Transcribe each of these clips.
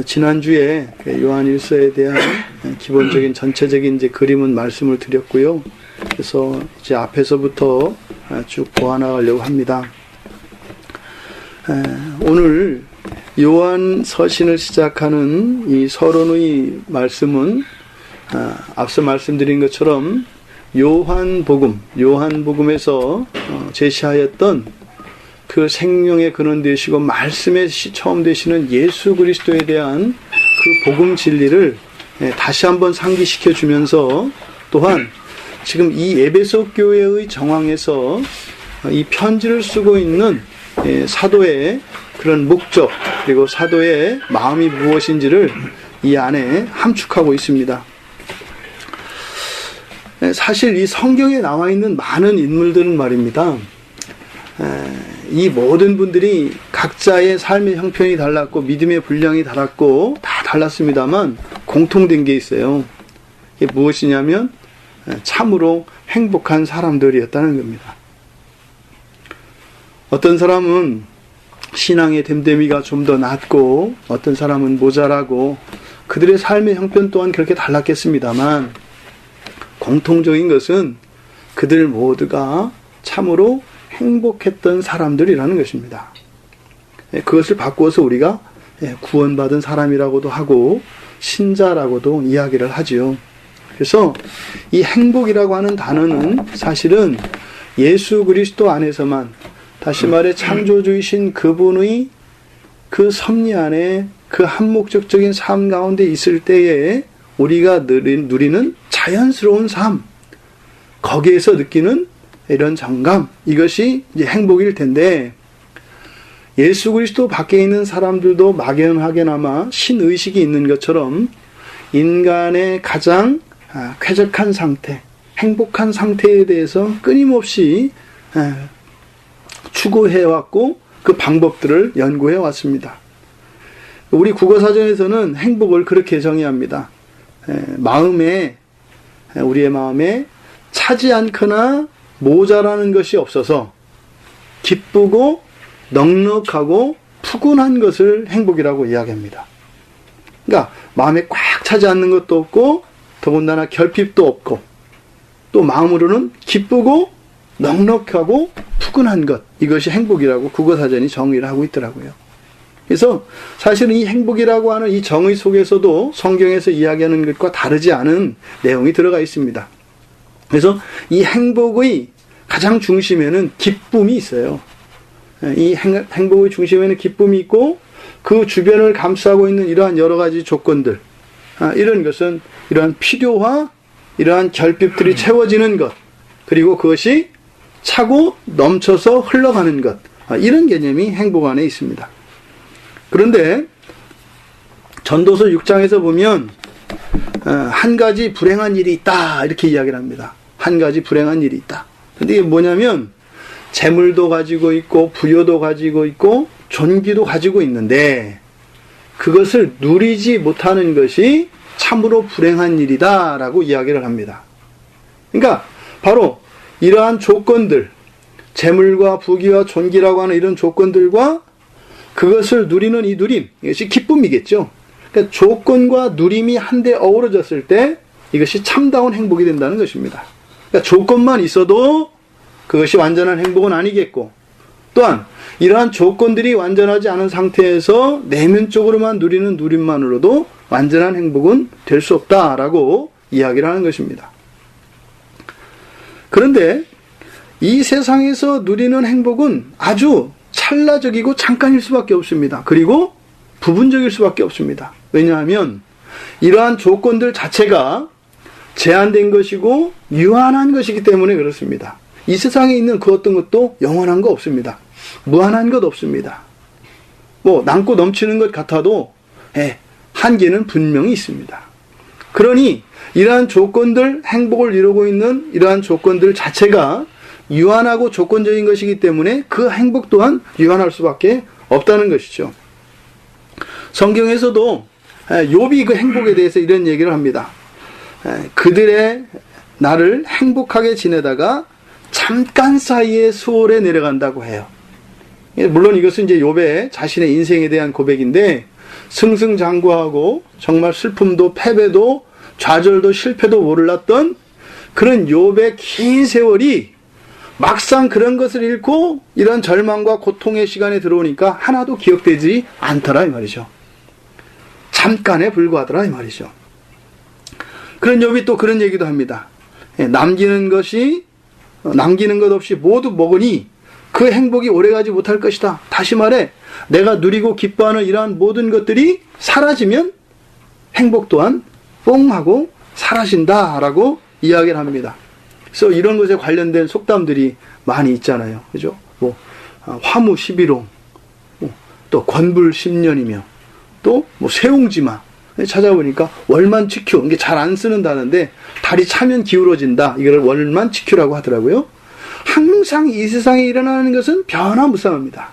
지난주에 요한일서에 대한 기본적인 전체적인 이제 그림은 말씀을 드렸고요. 그래서 이제 앞에서부터 쭉 보아나가려고 합니다. 오늘 요한 서신을 시작하는 이 서론의 말씀은 앞서 말씀드린 것처럼 요한복음에서 제시하였던 그 생명의 근원 되시고 말씀의 처음 되시는 예수 그리스도에 대한 그 복음 진리를 다시 한번 상기시켜 주면서, 또한 지금 이 에베소 교회의 정황에서 이 편지를 쓰고 있는 사도의 그런 목적, 그리고 사도의 마음이 무엇인지를 이 안에 함축하고 있습니다. 사실 이 성경에 나와 있는 많은 인물들은 말입니다, 이 모든 분들이 각자의 삶의 형편이 달랐고 믿음의 분량이 달랐고 다 달랐습니다만 공통된 게 있어요. 이게 무엇이냐면 참으로 행복한 사람들이었다는 겁니다. 어떤 사람은 신앙의 됨됨이가 좀 더 낮고 어떤 사람은 모자라고 그들의 삶의 형편 또한 그렇게 달랐겠습니다만 공통적인 것은 그들 모두가 참으로 행복했던 사람들이라는 것입니다. 그것을 바꾸어서 우리가 구원받은 사람이라고도 하고 신자라고도 이야기를 하지요. 그래서 이 행복이라고 하는 단어는 사실은 예수 그리스도 안에서만, 다시 말해 창조주이신 그분의 그 섭리 안에 그 한목적적인 삶 가운데 있을 때에 우리가 누리는 자연스러운 삶, 거기에서 느끼는 이런 정감, 이것이 이제 행복일 텐데, 예수 그리스도 밖에 있는 사람들도 막연하게나마 신의식이 있는 것처럼 인간의 가장 쾌적한 상태, 행복한 상태에 대해서 끊임없이 추구해왔고 그 방법들을 연구해왔습니다. 우리 국어사전에서는 행복을 그렇게 정의합니다. 우리의 마음에 차지 않거나 모자라는 것이 없어서 기쁘고 넉넉하고 푸근한 것을 행복이라고 이야기합니다. 그러니까 마음에 꽉 차지 않는 것도 없고 더군다나 결핍도 없고 또 마음으로는 기쁘고 넉넉하고 푸근한 것, 이것이 행복이라고 국어사전이 정의를 하고 있더라고요. 그래서 사실은 이 행복이라고 하는 이 정의 속에서도 성경에서 이야기하는 것과 다르지 않은 내용이 들어가 있습니다. 그래서 이 행복의 가장 중심에는 기쁨이 있어요. 이 행복의 중심에는 기쁨이 있고 그 주변을 감싸고 있는 이러한 여러 가지 조건들, 이런 것은 이러한 필요와 이러한 결핍들이 채워지는 것, 그리고 그것이 차고 넘쳐서 흘러가는 것, 이런 개념이 행복 안에 있습니다. 그런데 전도서 6장에서 보면 한 가지 불행한 일이 있다, 이렇게 이야기를 합니다. 한 가지 불행한 일이 있다. 근데 이게 뭐냐면 재물도 가지고 있고 부여도 가지고 있고 존귀도 가지고 있는데 그것을 누리지 못하는 것이 참으로 불행한 일이다라고 이야기를 합니다. 그러니까 바로 이러한 조건들, 재물과 부귀와 존귀라고 하는 이런 조건들과 그것을 누리는 이 누림, 이것이 기쁨이겠죠. 그러니까 조건과 누림이 한데 어우러졌을 때 이것이 참다운 행복이 된다는 것입니다. 그러니까 조건만 있어도 그것이 완전한 행복은 아니겠고, 또한 이러한 조건들이 완전하지 않은 상태에서 내면적으로만 누리는 누림만으로도 완전한 행복은 될 수 없다라고 이야기를 하는 것입니다. 그런데 이 세상에서 누리는 행복은 아주 찰나적이고 잠깐일 수밖에 없습니다. 그리고 부분적일 수밖에 없습니다. 왜냐하면 이러한 조건들 자체가 제한된 것이고 유한한 것이기 때문에 그렇습니다. 이 세상에 있는 그 어떤 것도 영원한 거 없습니다. 무한한 것 없습니다. 남고 넘치는 것 같아도 한계는 분명히 있습니다. 그러니 이러한 조건들, 행복을 이루고 있는 이러한 조건들 자체가 유한하고 조건적인 것이기 때문에 그 행복 또한 유한할 수밖에 없다는 것이죠. 성경에서도 욥이 그 행복에 대해서 이런 얘기를 합니다. 그들의 나를 행복하게 지내다가 잠깐 사이에 수월에 내려간다고 해요. 물론 이것은 이제 욥의 자신의 인생에 대한 고백인데 승승장구하고 정말 슬픔도 패배도 좌절도 실패도 몰랐던 그런 욥의 긴 세월이 막상 그런 것을 잃고 이런 절망과 고통의 시간에 들어오니까 하나도 기억되지 않더라 이 말이죠. 잠깐에 불과하더라 이 말이죠. 그런 욥이 또 그런 얘기도 합니다. 남기는 것 없이 모두 먹으니 그 행복이 오래가지 못할 것이다. 다시 말해 내가 누리고 기뻐하는 이러한 모든 것들이 사라지면 행복 또한 뽕 하고 사라진다라고 이야기를 합니다. 그래서 이런 것에 관련된 속담들이 많이 있잖아요. 그죠? 화무 11호, 또 권불 10년이며, 또 세옹지마. 찾아보니까 월만치큐, 이게 잘 안 쓰는 단어인데, 달이 차면 기울어진다. 이걸 월만치큐라고 하더라고요. 항상 이 세상에 일어나는 것은 변화무쌍합니다.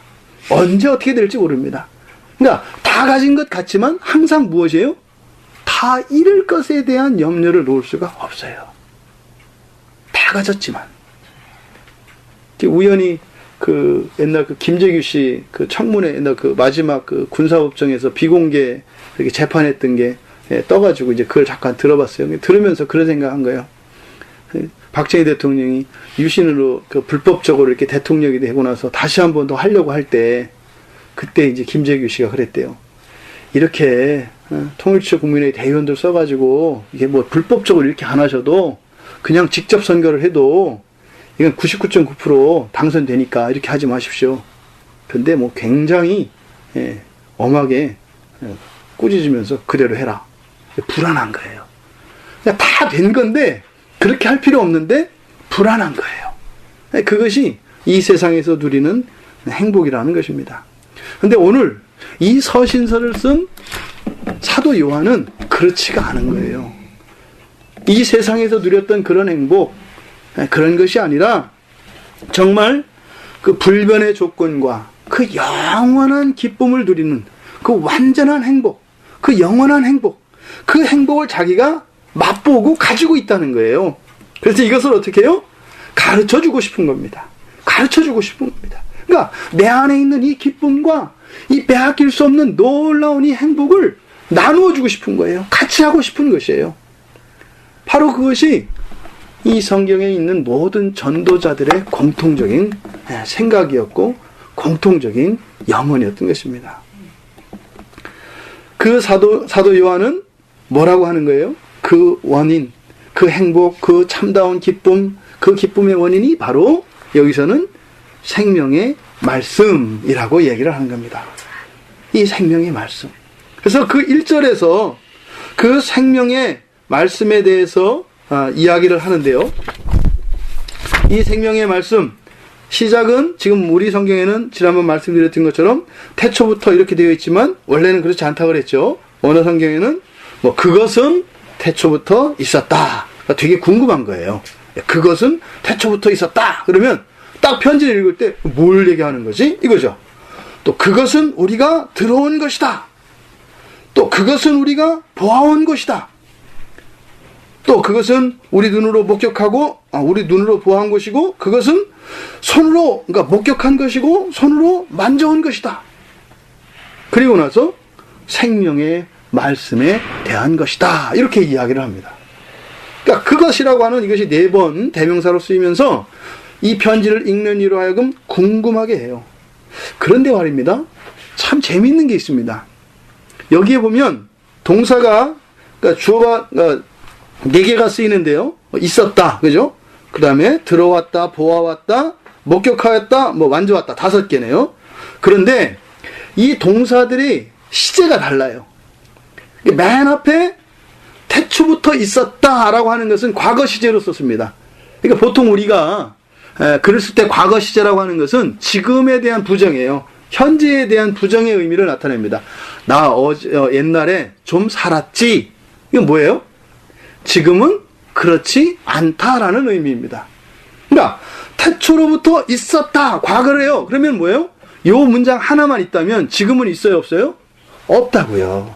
언제 어떻게 될지 모릅니다. 그러니까 다 가진 것 같지만 항상 무엇이에요? 다 잃을 것에 대한 염려를 놓을 수가 없어요. 다 가졌지만. 우연히 옛날 김재규 씨 청문회 옛날 마지막 군사법정에서 비공개 이렇게 재판했던 게 떠가지고 이제 그걸 잠깐 들어봤어요. 들으면서 그런 생각한 거예요. 박정희 대통령이 유신으로 불법적으로 이렇게 대통령이 되고 나서 다시 한 번 더 하려고 할 때 그때 이제 김재규 씨가 그랬대요. 이렇게 통일치 국민의 대의원들 써가지고 이게 불법적으로 이렇게 안 하셔도 그냥 직접 선거를 해도 이건 99.9% 당선되니까 이렇게 하지 마십시오. 근데 굉장히 엄하게 꾸짖으면서 그대로 해라. 불안한 거예요. 다 된 건데 그렇게 할 필요 없는데 불안한 거예요. 그것이 이 세상에서 누리는 행복이라는 것입니다. 근데 오늘 이 서신서를 쓴 사도 요한은 그렇지가 않은 거예요. 이 세상에서 누렸던 그런 행복, 그런 것이 아니라 정말 그 불변의 조건과 그 영원한 기쁨을 누리는 그 완전한 행복, 그 영원한 행복, 그 행복을 자기가 맛보고 가지고 있다는 거예요. 그래서 이것을 어떻게 해요? 가르쳐주고 싶은 겁니다. 가르쳐주고 싶은 겁니다. 그러니까 내 안에 있는 이 기쁨과 이 빼앗길 수 없는 놀라운 이 행복을 나누어주고 싶은 거예요. 같이 하고 싶은 것이에요. 바로 그것이 이 성경에 있는 모든 전도자들의 공통적인 생각이었고 공통적인 염원이었던 것입니다. 그 사도 요한은 뭐라고 하는 거예요? 그 원인, 그 행복, 그 참다운 기쁨, 그 기쁨의 원인이 바로 여기서는 생명의 말씀이라고 얘기를 하는 겁니다. 이 생명의 말씀. 그래서 그 1절에서 그 생명의 말씀에 대해서 이야기를 하는데요. 이 생명의 말씀, 시작은 지금 우리 성경에는 지난번 말씀드렸던 것처럼 태초부터 이렇게 되어 있지만 원래는 그렇지 않다고 그랬죠. 어느 성경에는 그것은 태초부터 있었다. 되게 궁금한 거예요. 그것은 태초부터 있었다. 그러면 딱 편지를 읽을 때 뭘 얘기하는 거지? 이거죠. 또 그것은 우리가 들어온 것이다. 또 그것은 우리가 보아온 것이다. 또 그것은 우리 눈으로 목격하고 우리 눈으로 보아한 것이고 그것은 손으로 그러니까 목격한 것이고 손으로 만져온 것이다. 그리고 나서 생명의 말씀에 대한 것이다. 이렇게 이야기를 합니다. 그러니까 그것이라고 하는 이것이 4번 대명사로 쓰이면서 이 편지를 읽는 이로 하여금 궁금하게 해요. 그런데 말입니다. 참 재미있는 게 있습니다. 여기에 보면 동사가 그러니까 주어가 4개가 쓰이는데요. 있었다. 그죠? 그 다음에 들어왔다, 보아왔다, 목격하였다, 만져왔다. 5개네요. 그런데 이 동사들이 시제가 달라요. 맨 앞에 태초부터 있었다라고 하는 것은 과거 시제로 썼습니다. 그러니까 보통 우리가 글을 쓸 때 과거 시제라고 하는 것은 지금에 대한 부정이에요. 현재에 대한 부정의 의미를 나타냅니다. 나 옛날에 좀 살았지. 이건 뭐예요? 지금은 그렇지 않다라는 의미입니다. 그러니까 태초로부터 있었다. 과거래요. 그러면 뭐예요? 요 문장 하나만 있다면 지금은 있어요, 없어요? 없다고요.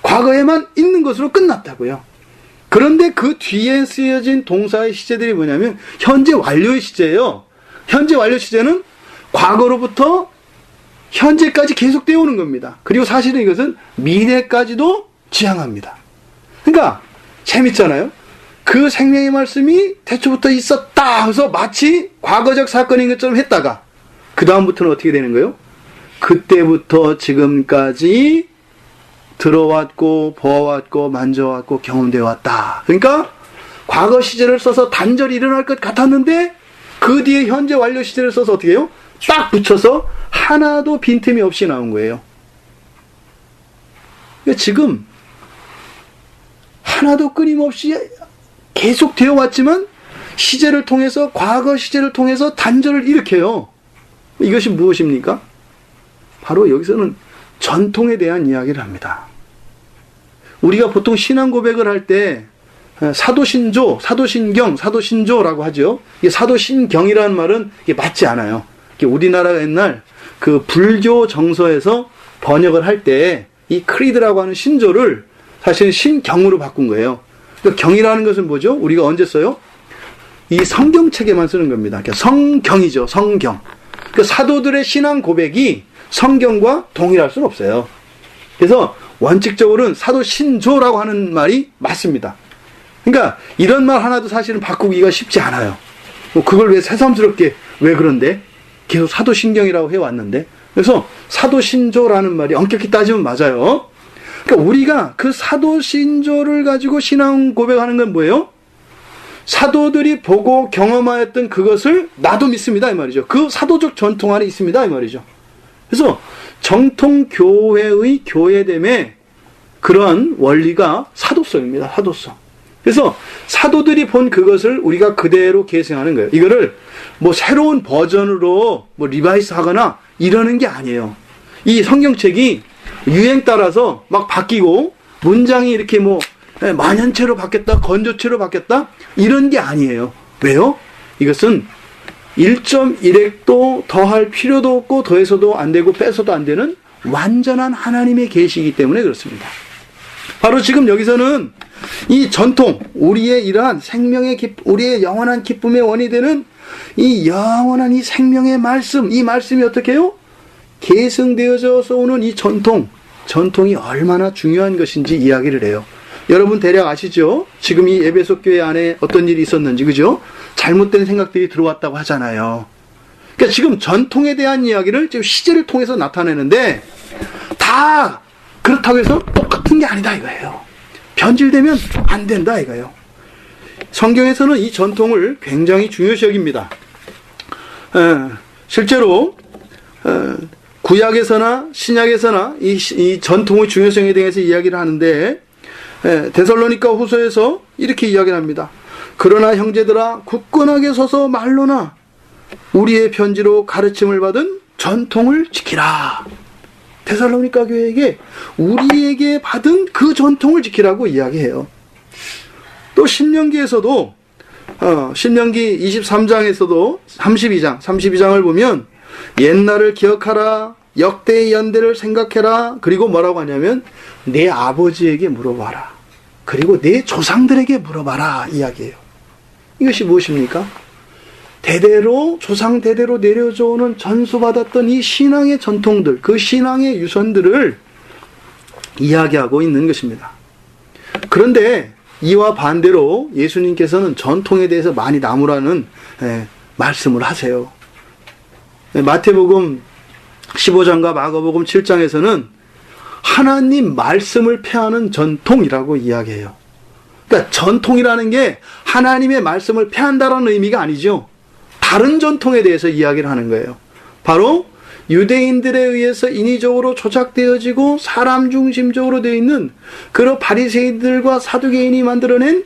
과거에만 있는 것으로 끝났다고요. 그런데 그 뒤에 쓰여진 동사의 시제들이 뭐냐면 현재 완료의 시제예요. 현재 완료 시제는 과거로부터 현재까지 계속되어 오는 겁니다. 그리고 사실은 이것은 미래까지도 지향합니다. 그러니까 재밌잖아요. 그 생명의 말씀이 태초부터 있었다 해서 마치 과거적 사건인 것처럼 했다가 그 다음부터는 어떻게 되는 거예요? 그때부터 지금까지 들어왔고 보아왔고 만져왔고 경험되어 왔다. 그러니까 과거 시제를 써서 단절이 일어날 것 같았는데 그 뒤에 현재 완료 시제를 써서 어떻게 해요? 딱 붙여서 하나도 빈틈이 없이 나온 거예요. 그러니까 지금 하나도 끊임없이 계속 되어 왔지만 시제를 통해서 과거 시제를 통해서 단절을 일으켜요. 이것이 무엇입니까? 바로 여기서는 전통에 대한 이야기를 합니다. 우리가 보통 신앙 고백을 할 때 사도신조, 사도신경, 사도신조라고 하죠. 이 사도신경이라는 말은 이게 맞지 않아요. 우리나라가 옛날 그 불교 정서에서 번역을 할 때 이 크리드라고 하는 신조를 사실 신경으로 바꾼 거예요. 그러니까 경이라는 것은 뭐죠? 우리가 언제 써요? 이 성경책에만 쓰는 겁니다. 그러니까 성경이죠. 성경. 그 사도들의 신앙 고백이 성경과 동일할 수는 없어요. 그래서 원칙적으로는 사도신조라고 하는 말이 맞습니다. 그러니까 이런 말 하나도 사실은 바꾸기가 쉽지 않아요. 그걸 왜 새삼스럽게 왜 그런데? 계속 사도신경이라고 해왔는데. 그래서 사도신조라는 말이 엄격히 따지면 맞아요. 그러니까 우리가 그 사도신조를 가지고 신앙 고백하는 건 뭐예요? 사도들이 보고 경험하였던 그것을 나도 믿습니다 이 말이죠. 그 사도적 전통 안에 있습니다 이 말이죠. 그래서 정통교회의 교회됨의 그런 원리가 사도성입니다. 사도성. 그래서 사도들이 본 그것을 우리가 그대로 계승하는 거예요. 이거를 뭐 새로운 버전으로 뭐 리바이스 하거나 이러는 게 아니에요. 이 성경책이 유행 따라서 막 바뀌고 문장이 이렇게 뭐 만연체로 바뀌었다, 건조체로 바뀌었다 이런 게 아니에요. 왜요? 이것은 1.1핵도 더할 필요도 없고 더해서도 안 되고 빼서도 안 되는 완전한 하나님의 계시이기 때문에 그렇습니다. 바로 지금 여기서는 이 전통, 우리의 이러한 생명의 우리의 영원한 기쁨의 원이 되는 이 영원한 이 생명의 말씀, 이 말씀이 어떻게 해요? 계승되어져서 오는 이 전통이 얼마나 중요한 것인지 이야기를 해요. 여러분 대략 아시죠? 지금 이 에베소 교회 안에 어떤 일이 있었는지, 그죠? 잘못된 생각들이 들어왔다고 하잖아요. 그러니까 지금 전통에 대한 이야기를 지금 시제를 통해서 나타내는데 다 그렇다고 해서 똑같은 게 아니다 이거예요. 변질되면 안 된다 이거예요. 성경에서는 이 전통을 굉장히 중요시 여깁니다. 실제로 구약에서나 신약에서나 이 전통의 중요성에 대해서 이야기를 하는데 데살로니가 후서에서 이렇게 이야기를 합니다. 그러나 형제들아 굳건하게 서서 말로나 우리의 편지로 가르침을 받은 전통을 지키라. 데살로니가 교회에게 우리에게 받은 그 전통을 지키라고 이야기해요. 또 신명기에서도 신명기 23장에서도 32장을 보면 옛날을 기억하라, 역대의 연대를 생각해라, 그리고 뭐라고 하냐면 내 아버지에게 물어봐라, 그리고 내 조상들에게 물어봐라 이야기해요. 이것이 무엇입니까? 대대로 조상 대대로 내려져 오는 전수받았던 이 신앙의 전통들, 그 신앙의 유선들을 이야기하고 있는 것입니다. 그런데 이와 반대로 예수님께서는 전통에 대해서 많이 나무라는 말씀을 하세요. 마태복음 15장과 마가복음 7장에서는 하나님 말씀을 폐하는 전통이라고 이야기해요. 그러니까 전통이라는 게 하나님의 말씀을 폐한다라는 의미가 아니죠. 다른 전통에 대해서 이야기를 하는 거예요. 바로 유대인들에 의해서 인위적으로 조작되어지고 사람 중심적으로 되어 있는 그런 바리새인들과 사두개인이 만들어낸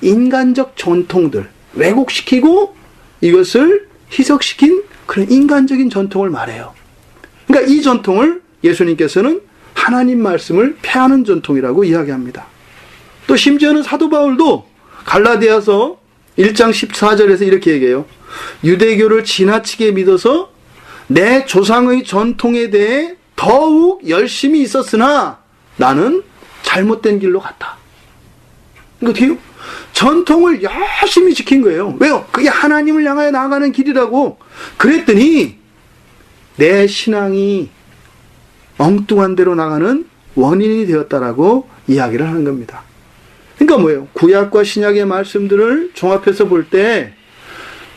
인간적 전통들, 왜곡시키고 이것을 희석시킨 그런 인간적인 전통을 말해요. 그러니까 이 전통을 예수님께서는 하나님 말씀을 폐하는 전통이라고 이야기합니다. 또 심지어는 사도 바울도 갈라디아서 1장 14절에서 이렇게 얘기해요. 유대교를 지나치게 믿어서 내 조상의 전통에 대해 더욱 열심히 있었으나 나는 잘못된 길로 갔다. 그러니까 전통을 열심히 지킨 거예요. 왜요? 그게 하나님을 향하여 나아가는 길이라고. 그랬더니 내 신앙이 엉뚱한 대로 나가는 원인이 되었다라고 이야기를 하는 겁니다. 그러니까 뭐예요? 구약과 신약의 말씀들을 종합해서 볼 때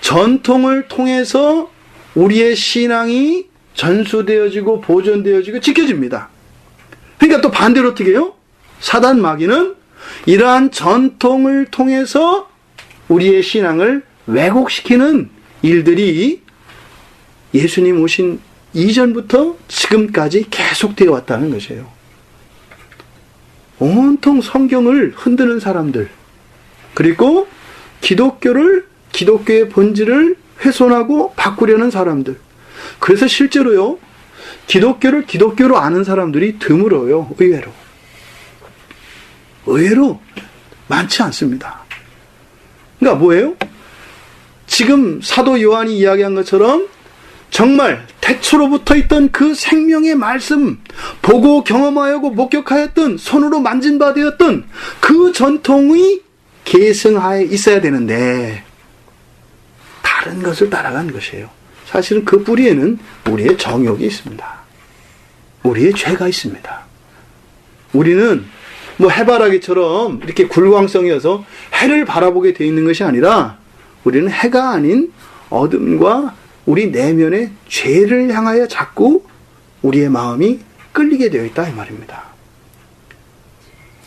전통을 통해서 우리의 신앙이 전수되어지고 보존되어지고 지켜집니다. 그러니까 또 반대로 어떻게 해요? 사단 마귀는 이러한 전통을 통해서 우리의 신앙을 왜곡시키는 일들이 예수님 오신 이전부터 지금까지 계속되어 왔다는 것이에요. 온통 성경을 흔드는 사람들, 그리고 기독교의 본질을 훼손하고 바꾸려는 사람들. 그래서 실제로요, 기독교를 기독교로 아는 사람들이 드물어요. 의외로 많지 않습니다. 그러니까 뭐예요? 지금 사도 요한이 이야기한 것처럼 정말 태초로부터 있던 그 생명의 말씀, 보고 경험하였고 목격하였던, 손으로 만진 바 되었던 그 전통이 계승하에 있어야 되는데 다른 것을 따라간 것이에요. 사실은 그 뿌리에는 우리의 정욕이 있습니다. 우리의 죄가 있습니다. 우리는 해바라기처럼 이렇게 굴광성이어서 해를 바라보게 되어 있는 것이 아니라 우리는 해가 아닌 어둠과 우리 내면의 죄를 향하여 자꾸 우리의 마음이 끌리게 되어 있다 이 말입니다.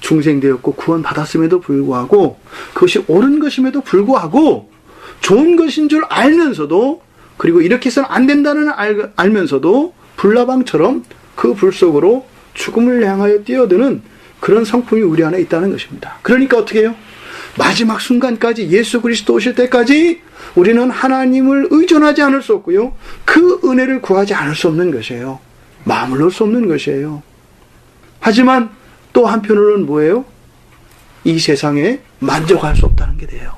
중생되었고 구원받았음에도 불구하고, 그것이 옳은 것임에도 불구하고, 좋은 것인 줄 알면서도, 그리고 이렇게 해서는 안 된다는 알면서도 불나방처럼 그 불 속으로 죽음을 향하여 뛰어드는 그런 성품이 우리 안에 있다는 것입니다. 그러니까 어떻게 해요? 마지막 순간까지, 예수 그리스도 오실 때까지 우리는 하나님을 의존하지 않을 수 없고요, 그 은혜를 구하지 않을 수 없는 것이에요. 마음을 놓을 수 없는 것이에요. 하지만 또 한편으로는 뭐예요? 이 세상에 만족할 수 없다는 게 돼요.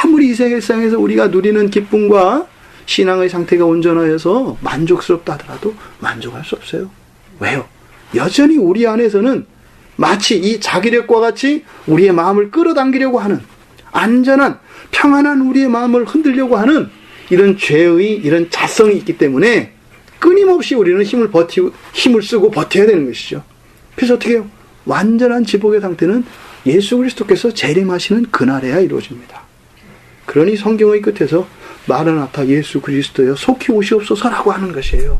아무리 이 세상에서 우리가 누리는 기쁨과 신앙의 상태가 온전하여서 만족스럽다 하더라도 만족할 수 없어요. 왜요? 여전히 우리 안에서는 마치 이 자기력과 같이 우리의 마음을 끌어당기려고 하는, 안전한 평안한 우리의 마음을 흔들려고 하는 이런 죄의 이런 자성이 있기 때문에 끊임없이 우리는 힘을 쓰고 버텨야 되는 것이죠. 그래서 어떻게 해요? 완전한 지복의 상태는 예수 그리스도께서 재림하시는 그날에야 이루어집니다. 그러니 성경의 끝에서 마라나타 예수 그리스도여 속히 오시옵소서라고 하는 것이에요.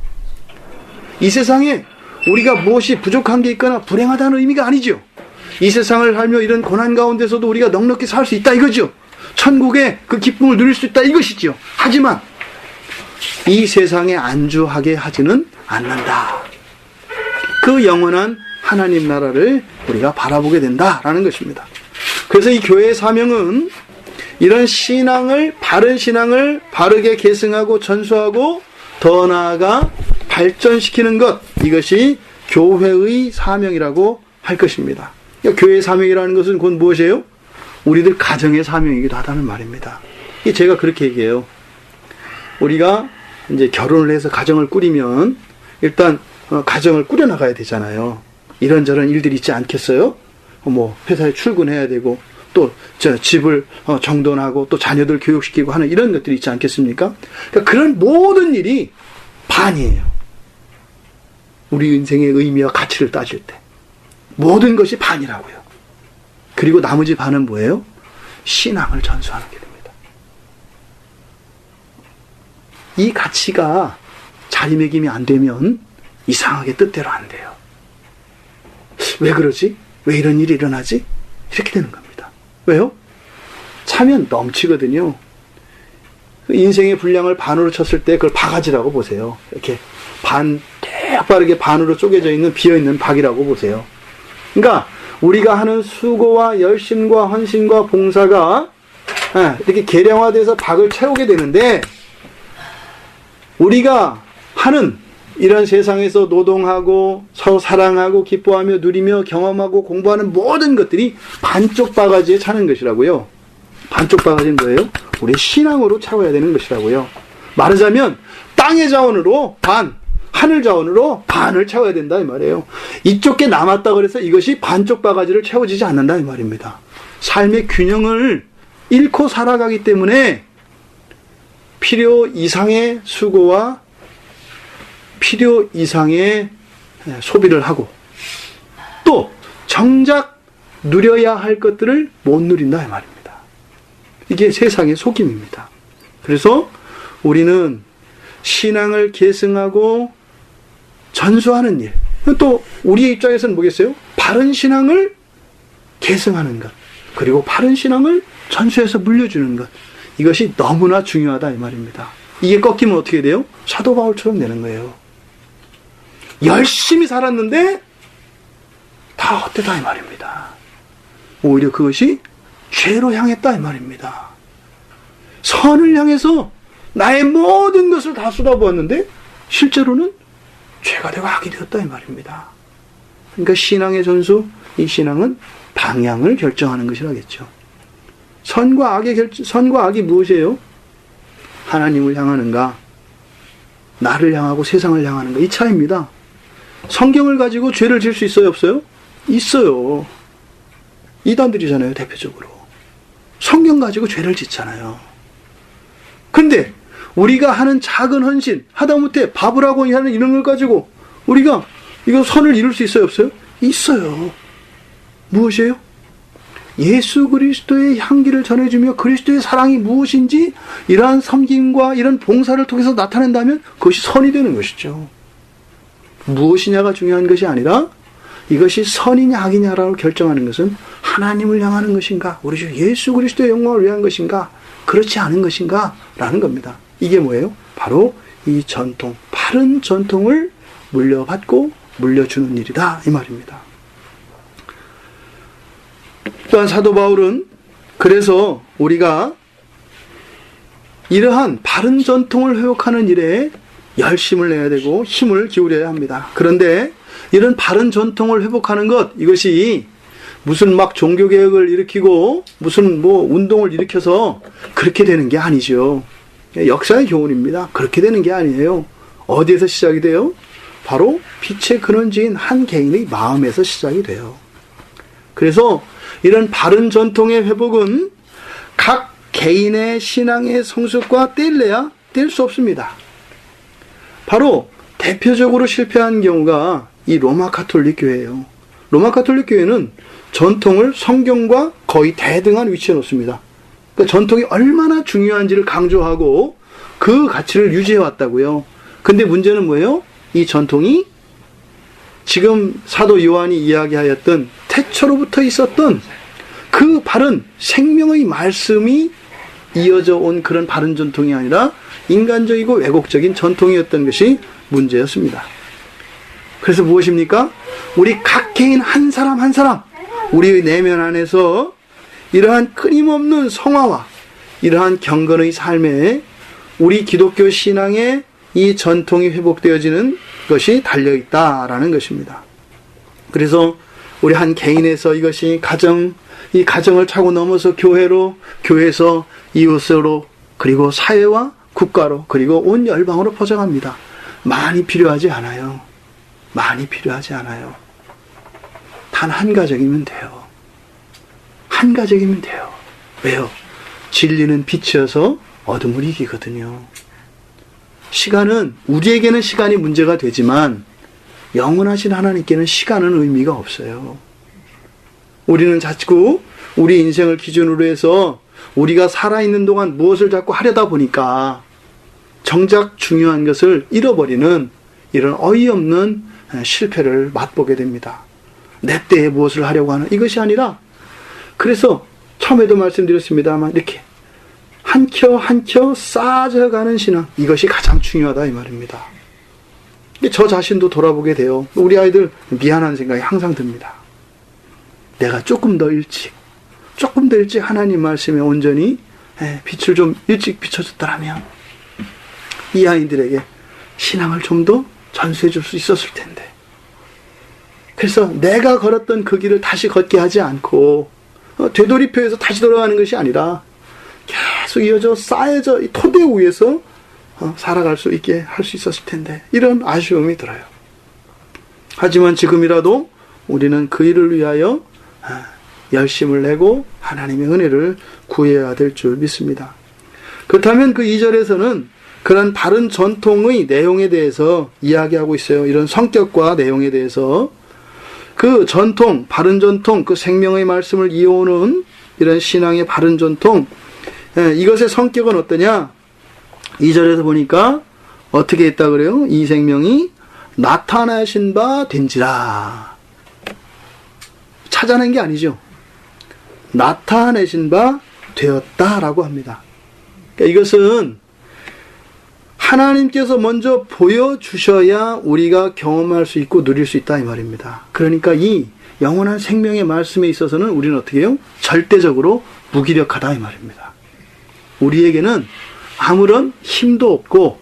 이 세상에 우리가 무엇이 부족한 게 있거나 불행하다는 의미가 아니죠. 이 세상을 살며 이런 고난 가운데서도 우리가 넉넉히 살 수 있다 이거죠. 천국의 그 기쁨을 누릴 수 있다 이것이죠. 하지만 이 세상에 안주하게 하지는 않는다. 그 영원한 하나님 나라를 우리가 바라보게 된다라는 것입니다. 그래서 이 교회의 사명은 이런 신앙을, 바른 신앙을 바르게 계승하고 전수하고 더 나아가 발전시키는 것, 이것이 교회의 사명이라고 할 것입니다. 그러니까 교회의 사명이라는 것은 곧 무엇이에요? 우리들 가정의 사명이기도 하다는 말입니다. 제가 그렇게 얘기해요. 우리가 이제 결혼을 해서 가정을 꾸리면 일단 가정을 꾸려나가야 되잖아요. 이런저런 일들이 있지 않겠어요? 회사에 출근해야 되고, 또 집을 정돈하고, 또 자녀들 교육시키고 하는 이런 것들이 있지 않겠습니까? 그러니까 그런 모든 일이 반이에요. 우리 인생의 의미와 가치를 따질 때 모든 것이 반이라고요. 그리고 나머지 반은 뭐예요? 신앙을 전수하는 게 됩니다. 이 가치가 자리매김이 안 되면 이상하게 뜻대로 안 돼요. 왜 그러지? 왜 이런 일이 일어나지? 이렇게 되는 겁니다. 왜요? 차면 넘치거든요. 인생의 분량을 반으로 쳤을 때 그걸 바가지라고 보세요. 이렇게 빠르게 반으로 쪼개져 있는 비어있는 박이라고 보세요. 그러니까 우리가 하는 수고와 열심과 헌신과 봉사가 이렇게 계량화돼서 박을 채우게 되는데, 우리가 하는 이런 세상에서 노동하고 서로 사랑하고 기뻐하며 누리며 경험하고 공부하는 모든 것들이 반쪽 바가지에 차는 것이라고요. 반쪽 바가지는 뭐예요? 우리 신앙으로 채워야 되는 것이라고요. 말하자면 땅의 자원으로 반, 하늘 자원으로 반을 채워야 된다 이 말이에요. 이쪽 게 남았다 그래서 이것이 반쪽 바가지를 채워지지 않는다 이 말입니다. 삶의 균형을 잃고 살아가기 때문에 필요 이상의 수고와 필요 이상의 소비를 하고 또 정작 누려야 할 것들을 못 누린다 이 말입니다. 이게 세상의 속임입니다. 그래서 우리는 신앙을 계승하고 전수하는 일, 또 우리의 입장에서는 뭐겠어요? 바른 신앙을 계승하는 것, 그리고 바른 신앙을 전수해서 물려주는 것, 이것이 너무나 중요하다 이 말입니다. 이게 꺾이면 어떻게 돼요? 사도 바울처럼 되는 거예요. 열심히 살았는데 다 헛되다 이 말입니다. 오히려 그것이 죄로 향했다 이 말입니다. 선을 향해서 나의 모든 것을 다 쏟아부었는데 실제로는 죄가 되고 악이 되었다 이 말입니다. 그러니까 신앙의 전수, 이 신앙은 방향을 결정하는 것이라겠죠. 선과 악이 무엇이에요? 하나님을 향하는가, 나를 향하고 세상을 향하는가, 이 차이입니다. 성경을 가지고 죄를 지을 수 있어요, 없어요? 있어요. 이단들이잖아요, 대표적으로. 성경 가지고 죄를 짓잖아요. 근데 우리가 하는 작은 헌신, 하다못해 밥을 하고 하는 이런 걸 가지고 우리가 이거 선을 이룰 수 있어요, 없어요? 있어요. 무엇이에요? 예수 그리스도의 향기를 전해주며 그리스도의 사랑이 무엇인지 이러한 섬김과 이런 봉사를 통해서 나타낸다면 그것이 선이 되는 것이죠. 무엇이냐가 중요한 것이 아니라 이것이 선이냐 악이냐라고 결정하는 것은 하나님을 향하는 것인가, 우리 주 예수 그리스도의 영광을 위한 것인가, 그렇지 않은 것인가 라는 겁니다. 이게 뭐예요? 바로 이 전통, 바른 전통을 물려받고 물려주는 일이다 이 말입니다. 또한 사도 바울은 그래서 우리가 이러한 바른 전통을 회복하는 일에 열심을 내야 되고 힘을 기울여야 합니다. 그런데 이런 바른 전통을 회복하는 것, 이것이 무슨 막 종교개혁을 일으키고 무슨 운동을 일으켜서 그렇게 되는 게 아니죠. 역사의 교훈입니다. 그렇게 되는 게 아니에요. 어디에서 시작이 돼요? 바로 빛의 근원지인 한 개인의 마음에서 시작이 돼요. 그래서 이런 바른 전통의 회복은 각 개인의 신앙의 성숙과 뗄래야 뗄 수 없습니다. 바로 대표적으로 실패한 경우가 이 로마 가톨릭 교회예요. 로마 가톨릭 교회는 전통을 성경과 거의 대등한 위치에 놓습니다. 그러니까 전통이 얼마나 중요한지를 강조하고 그 가치를 유지해 왔다고요. 근데 문제는 뭐예요? 이 전통이 지금 사도 요한이 이야기하였던 태초로부터 있었던 그 바른 생명의 말씀이 이어져 온 그런 바른 전통이 아니라 인간적이고 왜곡적인 전통이었던 것이 문제였습니다. 그래서 무엇입니까? 우리 각 개인 한 사람 한 사람, 우리의 내면 안에서 이러한 끊임없는 성화와 이러한 경건의 삶에 우리 기독교 신앙의 이 전통이 회복되어지는 것이 달려있다라는 것입니다. 그래서 우리 한 개인에서 이것이 이 가정을 차고 넘어서 교회로, 교회에서 이웃으로, 그리고 사회와 국가로, 그리고 온 열방으로 퍼져갑니다. 많이 필요하지 않아요. 많이 필요하지 않아요. 단 한 가정이면 돼요. 한 가정이면 돼요. 왜요? 진리는 빛이어서 어둠을 이기거든요. 시간은, 우리에게는 시간이 문제가 되지만 영원하신 하나님께는 시간은 의미가 없어요. 우리는 자꾸 우리 인생을 기준으로 해서 우리가 살아있는 동안 무엇을 자꾸 하려다 보니까 정작 중요한 것을 잃어버리는 이런 어이없는 실패를 맛보게 됩니다. 내 때에 무엇을 하려고 하는 이것이 아니라, 그래서 처음에도 말씀드렸습니다만 이렇게 한 켜 한 켜 쌓아져가는 신앙, 이것이 가장 중요하다 이 말입니다. 저 자신도 돌아보게 돼요. 우리 아이들 미안한 생각이 항상 듭니다. 내가 조금 더 일찍 하나님 말씀에 온전히 빛을 좀 일찍 비춰줬더라면 이 아이들에게 신앙을 좀 더 전수해 줄 수 있었을 텐데. 그래서 내가 걸었던 그 길을 다시 걷게 하지 않고 되돌이표해서 다시 돌아가는 것이 아니라 계속 이어져 쌓여져 이 토대 위에서 살아갈 수 있게 할 수 있었을 텐데, 이런 아쉬움이 들어요. 하지만 지금이라도 우리는 그 일을 위하여 열심을 내고 하나님의 은혜를 구해야 될 줄 믿습니다. 그렇다면 그 2절에서는 그런 바른 전통의 내용에 대해서 이야기하고 있어요. 이런 성격과 내용에 대해서. 그 전통, 바른 전통, 그 생명의 말씀을 이어오는 이런 신앙의 바른 전통, 이것의 성격은 어떠냐? 2절에서 보니까 어떻게 했다 그래요? 이 생명이 나타나신 바 된지라. 찾아낸 게 아니죠. 나타내신 바 되었다라고 합니다. 그러니까 이것은 하나님께서 먼저 보여주셔야 우리가 경험할 수 있고 누릴 수 있다 이 말입니다. 그러니까 이 영원한 생명의 말씀에 있어서는 우리는 어떻게 해요? 절대적으로 무기력하다 이 말입니다. 우리에게는 아무런 힘도 없고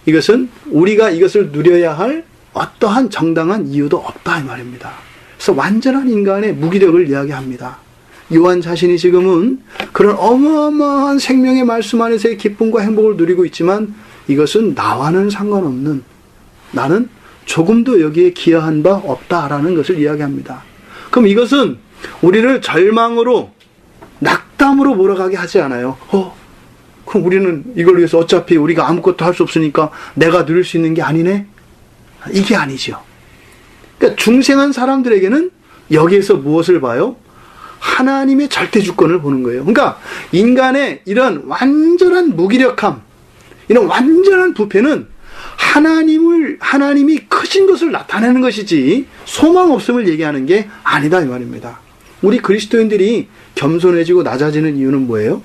이것은 우리가 이것을 누려야 할 어떠한 정당한 이유도 없다 이 말입니다. 그래서 완전한 인간의 무기력을 이야기합니다. 요한 자신이 지금은 그런 어마어마한 생명의 말씀 안에서의 기쁨과 행복을 누리고 있지만 이것은 나와는 상관없는, 나는 조금도 여기에 기여한 바 없다라는 것을 이야기합니다. 그럼 이것은 우리를 절망으로, 낙담으로 몰아가게 하지 않아요. 그럼 우리는 이걸 위해서 어차피 우리가 아무것도 할 수 없으니까 내가 누릴 수 있는 게 아니네? 이게 아니죠. 그러니까 중생한 사람들에게는 여기에서 무엇을 봐요? 하나님의 절대 주권을 보는 거예요. 그러니까 인간의 이런 완전한 무기력함, 이런 완전한 부패는 하나님이 크신 것을 나타내는 것이지 소망 없음을 얘기하는 게 아니다 이 말입니다. 우리 그리스도인들이 겸손해지고 낮아지는 이유는 뭐예요?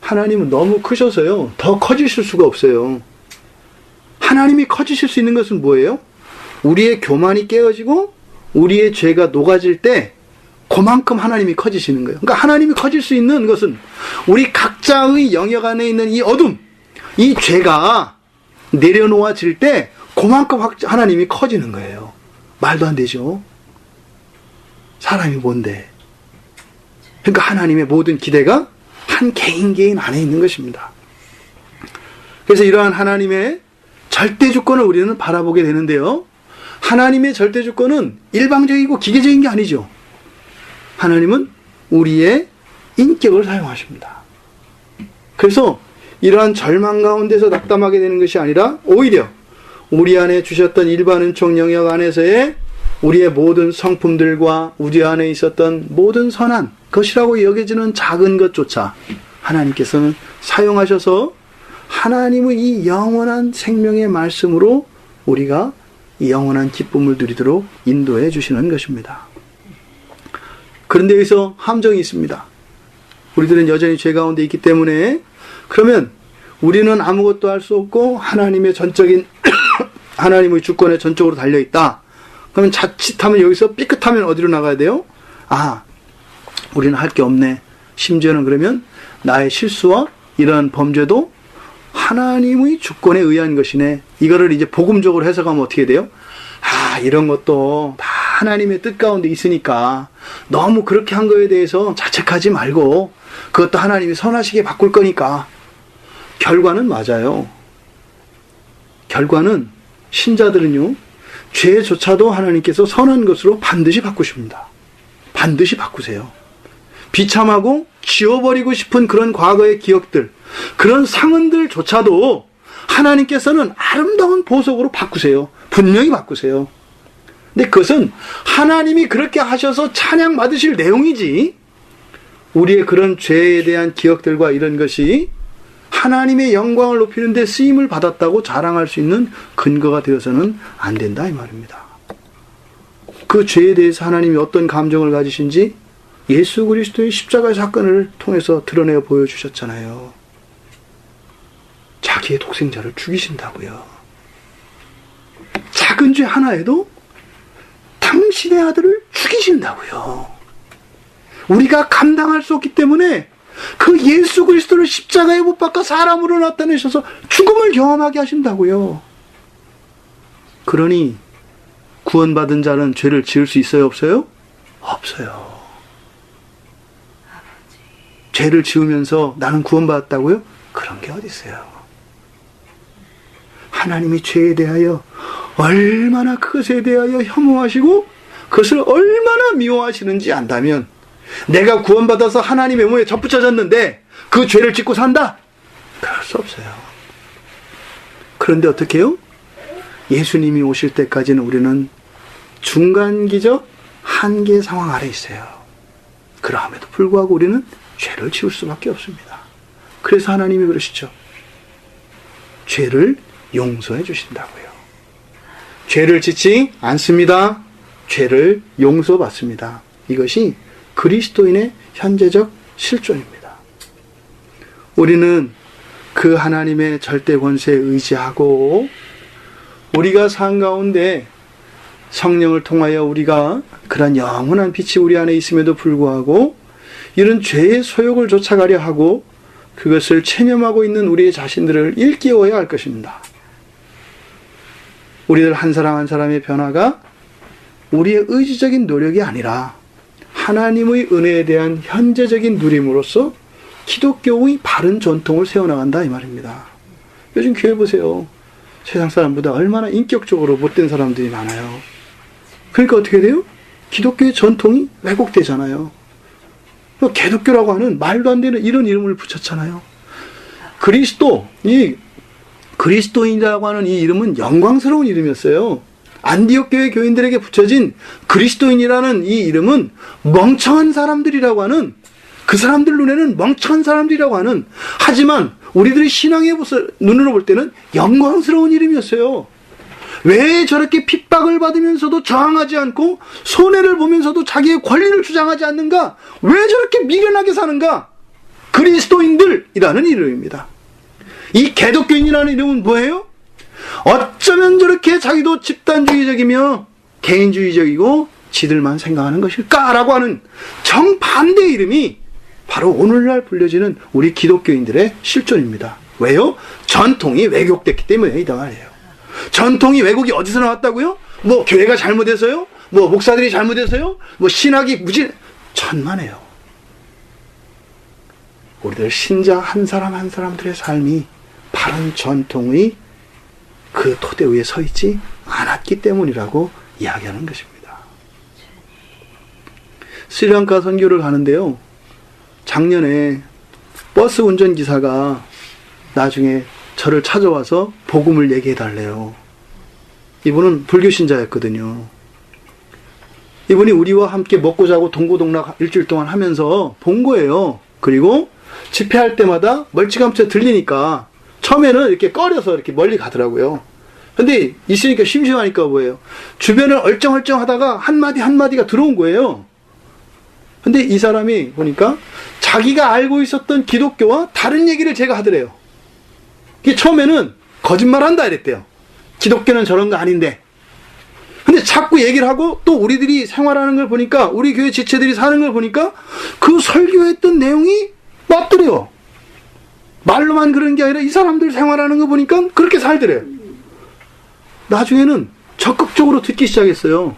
하나님은 너무 크셔서요. 더 커지실 수가 없어요. 하나님이 커지실 수 있는 것은 뭐예요? 우리의 교만이 깨어지고 우리의 죄가 녹아질 때 그만큼 하나님이 커지시는 거예요. 그러니까 하나님이 커질 수 있는 것은 우리 각자의 영역 안에 있는 이 어둠, 이 죄가 내려놓아질 때 그만큼 하나님이 커지는 거예요. 말도 안 되죠. 사람이 뭔데? 그러니까 하나님의 모든 기대가 한 개인 안에 있는 것입니다. 그래서 이러한 하나님의 절대 주권을 우리는 바라보게 되는데요. 하나님의 절대 주권은 일방적이고 기계적인 게 아니죠. 하나님은 우리의 인격을 사용하십니다. 그래서 이러한 절망 가운데서 낙담하게 되는 것이 아니라 오히려 우리 안에 주셨던 일반 은총 영역 안에서의 우리의 모든 성품들과 우리 안에 있었던 모든 선한 것이라고 여겨지는 작은 것조차 하나님께서는 사용하셔서 하나님의 이 영원한 생명의 말씀으로 우리가 이 영원한 기쁨을 누리도록 인도해 주시는 것입니다. 그런데 여기서 함정이 있습니다. 우리들은 여전히 죄 가운데 있기 때문에 그러면 우리는 아무것도 할 수 없고 하나님의 전적인 하나님의 주권에 전적으로 달려있다. 그러면 자칫하면 여기서 삐끗하면 어디로 나가야 돼요? 우리는 할 게 없네. 심지어는 그러면 나의 실수와 이러한 범죄도 하나님의 주권에 의한 것이네. 이거를 이제 복음적으로 해석하면 어떻게 돼요? 이런 것도 다 하나님의 뜻 가운데 있으니까 너무 그렇게 한 거에 대해서 자책하지 말고 그것도 하나님이 선하시게 바꿀 거니까. 결과는 맞아요. 결과는 신자들은요, 죄조차도 하나님께서 선한 것으로 반드시 바꾸십니다. 반드시 바꾸세요. 비참하고 지워버리고 싶은 그런 과거의 기억들, 그런 상흔들조차도 하나님께서는 아름다운 보석으로 바꾸세요. 분명히 바꾸세요. 근데 그것은 하나님이 그렇게 하셔서 찬양 받으실 내용이지, 우리의 그런 죄에 대한 기억들과 이런 것이 하나님의 영광을 높이는 데 쓰임을 받았다고 자랑할 수 있는 근거가 되어서는 안 된다 이 말입니다. 그 죄에 대해서 하나님이 어떤 감정을 가지신지 예수 그리스도의 십자가의 사건을 통해서 드러내어 보여주셨잖아요. 자기의 독생자를 죽이신다고요. 작은 죄 하나에도 당신의 아들을 죽이신다고요. 우리가 감당할 수 없기 때문에 그 예수 그리스도를 십자가에 못 박아 사람으로 나타내셔서 죽음을 경험하게 하신다고요. 그러니 구원받은 자는 죄를 지을 수 있어요, 없어요? 없어요. 죄를 지으면서 나는 구원받았다고요? 그런 게 어디 있어요. 하나님이 죄에 대하여 얼마나 그것에 대하여 혐오하시고 그것을 얼마나 미워하시는지 안다면, 내가 구원받아서 하나님의 몸에 접붙여졌는데 그 죄를 짓고 산다? 그럴 수 없어요. 그런데 어떻게 해요? 예수님이 오실 때까지는 우리는 중간기적 한계 상황 아래 있어요. 그럼에도 불구하고 우리는 죄를 지을 수밖에 없습니다. 그래서 하나님이 그러시죠. 죄를 용서해 주신다고요. 죄를 짓지 않습니다. 죄를 용서받습니다. 이것이 그리스도인의 현재적 실존입니다. 우리는 그 하나님의 절대 권세에 의지하고 우리가 산 가운데 성령을 통하여 우리가 그런 영원한 빛이 우리 안에 있음에도 불구하고 이런 죄의 소욕을 쫓아가려 하고 그것을 체념하고 있는 우리의 자신들을 일깨워야 할 것입니다. 우리들 한 사람 한 사람의 변화가 우리의 의지적인 노력이 아니라 하나님의 은혜에 대한 현재적인 누림으로써 기독교의 바른 전통을 세워나간다 이 말입니다. 요즘 교회 보세요. 세상 사람보다 얼마나 인격적으로 못된 사람들이 많아요. 그러니까 어떻게 돼요? 기독교의 전통이 왜곡되잖아요. 개독교라고 하는 말도 안 되는 이런 이름을 붙였잖아요. 그리스도인이라고 하는 이 이름은 영광스러운 이름이었어요. 안디옥 교회 교인들에게 붙여진 그리스도인이라는 이 이름은 멍청한 사람들이라고 하는, 그 사람들 눈에는 멍청한 사람들이라고 하는, 하지만 우리들의 신앙의 눈으로 볼 때는 영광스러운 이름이었어요. 왜 저렇게 핍박을 받으면서도 저항하지 않고 손해를 보면서도 자기의 권리를 주장하지 않는가? 왜 저렇게 미련하게 사는가? 그리스도인들이라는 이름입니다. 이 개독교인이라는 이름은 뭐예요? 어쩌면 저렇게 자기도 집단주의적이며 개인주의적이고 지들만 생각하는 것일까라고 하는 정반대의 이름이 바로 오늘날 불려지는 우리 기독교인들의 실존입니다. 왜요? 전통이 왜곡됐기 때문에 이 말이에요. 전통이 왜곡이 어디서 나왔다고요? 뭐 교회가 잘못해서요? 뭐 목사들이 잘못해서요? 뭐 신학이 천만에요. 우리들 신자 한 사람 한 사람들의 삶이 바른 전통의 그 토대 위에 서 있지 않았기 때문이라고 이야기하는 것입니다. 스리랑카 선교를 가는데요. 작년에 버스 운전기사가 나중에 저를 찾아와서 복음을 얘기해 달래요. 이분은 불교 신자였거든요. 이분이 우리와 함께 먹고 자고 동고동락 일주일 동안 하면서 본 거예요. 그리고 집회할 때마다 멀찌감치 들리니까 처음에는 이렇게 꺼려서 이렇게 멀리 가더라고요. 근데 있으니까 심심하니까 뭐예요? 주변을 얼쩡얼쩡 하다가 한마디가 들어온 거예요. 근데 이 사람이 보니까 자기가 알고 있었던 기독교와 다른 얘기를 제가 하더래요. 이게 처음에는 거짓말한다 이랬대요. 기독교는 저런 거 아닌데. 근데 자꾸 얘기를 하고 또 우리들이 생활하는 걸 보니까, 우리 교회 지체들이 사는 걸 보니까 그 설교했던 내용이 맞더래요. 말로만 그런 게 아니라 이 사람들 생활하는 거 보니까 그렇게 살더래요. 나중에는 적극적으로 듣기 시작했어요.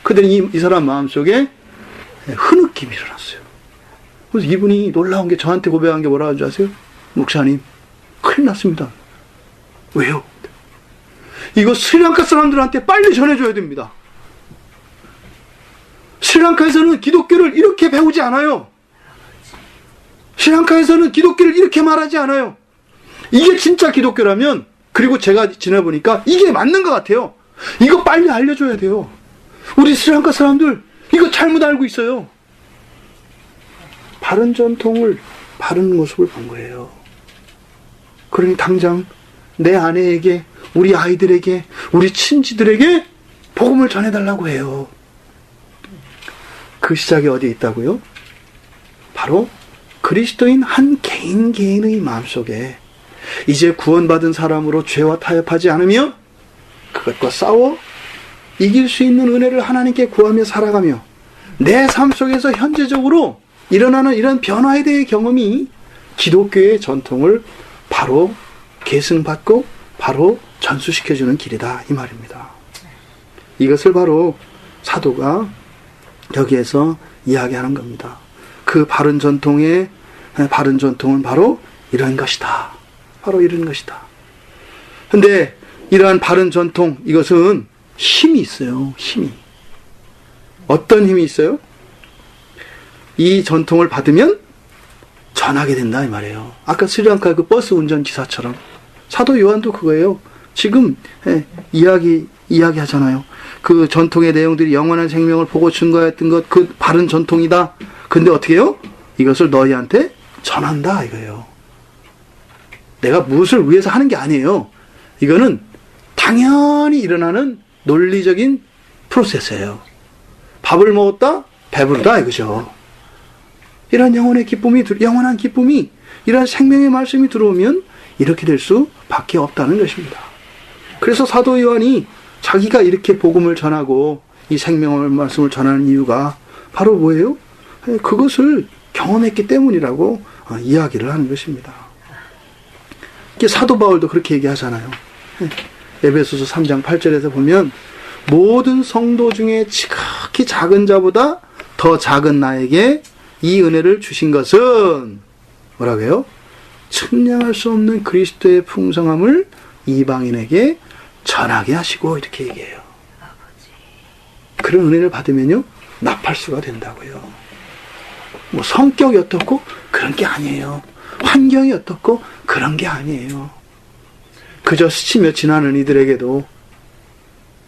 그랬더니 이 사람 마음속에 흐느낌이 일어났어요. 그래서 이분이 놀라운 게 저한테 고백한 게 뭐라고 하는지 아세요? 목사님, 큰일 났습니다. 왜요? 이거 스리랑카 사람들한테 빨리 전해줘야 됩니다. 스리랑카에서는 기독교를 이렇게 배우지 않아요. 스리랑카에서는 기독교를 이렇게 말하지 않아요. 이게 진짜 기독교라면, 그리고 제가 지내보니까 이게 맞는 것 같아요. 이거 빨리 알려줘야 돼요. 우리 스리랑카 사람들 이거 잘못 알고 있어요. 바른 전통을, 바른 모습을 본 거예요. 그러니 당장 내 아내에게, 우리 아이들에게, 우리 친지들에게 복음을 전해달라고 해요. 그 시작이 어디에 있다고요? 바로 그리스도인 한 개인의 마음속에 이제 구원받은 사람으로 죄와 타협하지 않으며 그것과 싸워 이길 수 있는 은혜를 하나님께 구하며 살아가며 내 삶 속에서 현재적으로 일어나는 이런 변화에 대해 경험이 기독교의 전통을 바로 계승받고 바로 전수시켜주는 길이다 이 말입니다. 이것을 바로 사도가 여기에서 이야기하는 겁니다. 그 바른 전통은 바로 이런 것이다. 바로 이런 것이다. 근데 이러한 바른 전통, 이것은 힘이 있어요. 힘이. 어떤 힘이 있어요? 이 전통을 받으면 전하게 된다 이 말이에요. 아까 스리랑카 그 버스 운전기사처럼 사도 요한도 그거예요. 지금 이야기하잖아요. 그 전통의 내용들이 영원한 생명을 보고 증거했던 것, 그 바른 전통이다. 근데 어떻게 해요? 이것을 너희한테 전한다 이거예요. 내가 무엇을 위해서 하는 게 아니에요. 이거는 당연히 일어나는 논리적인 프로세스예요. 밥을 먹었다? 배부르다 이거죠. 이런 영혼의 기쁨이, 영원한 기쁨이, 이런 생명의 말씀이 들어오면 이렇게 될 수밖에 없다는 것입니다. 그래서 사도 요한이 자기가 이렇게 복음을 전하고 이 생명의 말씀을 전하는 이유가 바로 뭐예요? 그것을 경험했기 때문이라고 이야기를 하는 것입니다. 사도 바울도 그렇게 얘기하잖아요. 에베소서 3장 8절에서 보면 모든 성도 중에 지극히 작은 자보다 더 작은 나에게 이 은혜를 주신 것은 뭐라고 해요? 측량할 수 없는 그리스도의 풍성함을 이방인에게 전하게 하시고 이렇게 얘기해요. 그런 은혜를 받으면요 나팔수가 된다고요. 뭐 성격이 어떻고 그런 게 아니에요. 환경이 어떻고 그런 게 아니에요. 그저 스치며 지나는 이들에게도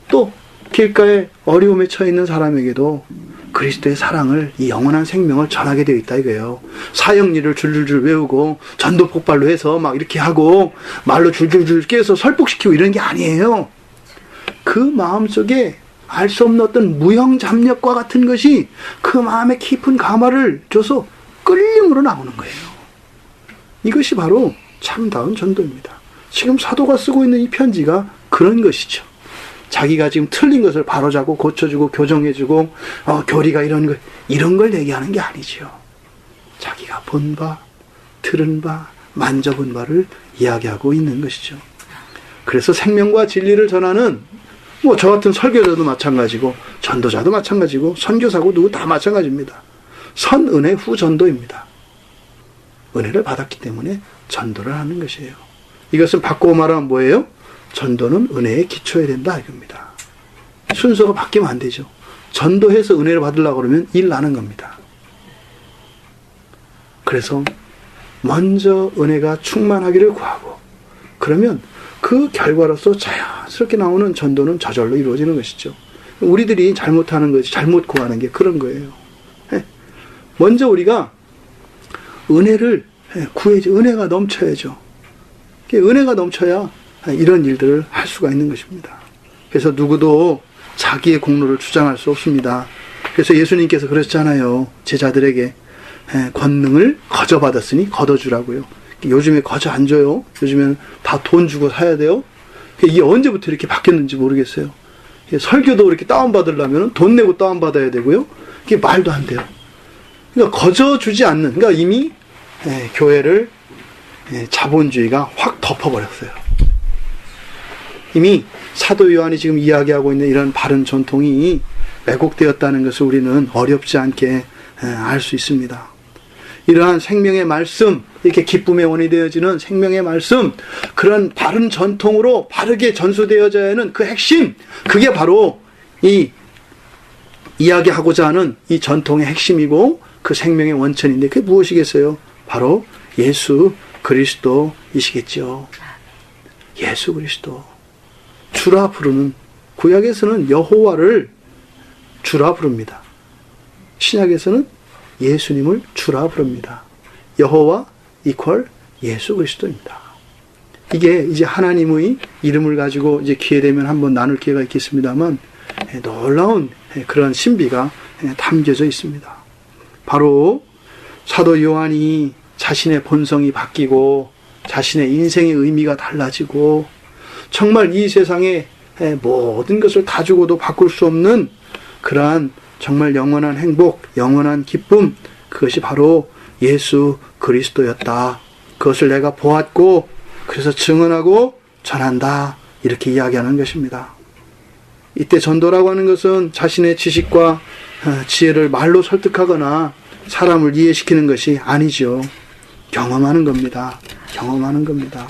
또 길가에 어려움에 처해 있는 사람에게도 그리스도의 사랑을, 이 영원한 생명을 전하게 되어 있다 이거예요. 사형리를 줄줄줄 외우고 전도 폭발로 해서 막 이렇게 하고 말로 줄줄줄 깨서 설득시키고 이런 게 아니에요. 그 마음속에 알 수 없는 어떤 무형잡력과 같은 것이 그 마음에 깊은 감화를 줘서 끌림으로 나오는 거예요. 이것이 바로 참다운 전도입니다. 지금 사도가 쓰고 있는 이 편지가 그런 것이죠. 자기가 지금 틀린 것을 바로잡고 고쳐주고 교정해주고 교리가 이런 걸 얘기하는 게 아니죠. 자기가 본 바, 들은 바, 만져본 바를 이야기하고 있는 것이죠. 그래서 생명과 진리를 전하는 저 같은 설교자도 마찬가지고 전도자도 마찬가지고 선교사고 누구 다 마찬가지입니다. 선은혜 후전도입니다. 은혜를 받았기 때문에 전도를 하는 것이에요. 이것은 바꾸어 말하면 뭐예요? 전도는 은혜에 기초해야 된다 이겁니다. 순서가 바뀌면 안 되죠. 전도해서 은혜를 받으려고 그러면 일 나는 겁니다. 그래서 먼저 은혜가 충만하기를 구하고 그러면 그 결과로서 자연스럽게 나오는 전도는 저절로 이루어지는 것이죠. 우리들이 잘못하는 것이 잘못 구하는 게 그런 거예요. 먼저 우리가 은혜를 구해야죠. 은혜가 넘쳐야죠. 은혜가 넘쳐야 이런 일들을 할 수가 있는 것입니다. 그래서 누구도 자기의 공로를 주장할 수 없습니다. 그래서 예수님께서 그러셨잖아요. 제자들에게 권능을 거저받았으니 거둬주라고요. 요즘에 거저 안 줘요. 요즘에는 다 돈 주고 사야 돼요. 이게 언제부터 이렇게 바뀌었는지 모르겠어요. 설교도 이렇게 다운받으려면 돈 내고 다운받아야 되고요. 이게 말도 안 돼요. 그러니까 거저 주지 않는, 그러니까 이미 교회를 자본주의가 확 덮어버렸어요. 이미 사도 요한이 지금 이야기하고 있는 이런 바른 전통이 왜곡되었다는 것을 우리는 어렵지 않게 알 수 있습니다. 이러한 생명의 말씀, 이렇게 기쁨의 원이 되어지는 생명의 말씀, 그런 바른 전통으로 바르게 전수되어져야 하는 그 핵심, 그게 바로 이 이야기하고자 하는 이 전통의 핵심이고 그 생명의 원천인데 그게 무엇이겠어요? 바로 예수 그리스도이시겠죠. 예수 그리스도. 주라 부르는, 구약에서는 여호와를 주라 부릅니다. 신약에서는 예수님을 주라 부릅니다. 여호와 이퀄 예수 그리스도입니다. 이게 이제 하나님의 이름을 가지고 이제 기회 되면 한번 나눌 기회가 있겠습니다만 놀라운 그런 신비가 담겨져 있습니다. 바로 사도 요한이 자신의 본성이 바뀌고 자신의 인생의 의미가 달라지고 정말 이 세상에 모든 것을 다 주고도 바꿀 수 없는 그러한 정말 영원한 행복, 영원한 기쁨, 그것이 바로 예수 그리스도였다. 그것을 내가 보았고 그래서 증언하고 전한다. 이렇게 이야기하는 것입니다. 이때 전도라고 하는 것은 자신의 지식과 지혜를 말로 설득하거나 사람을 이해시키는 것이 아니죠. 경험하는 겁니다. 경험하는 겁니다.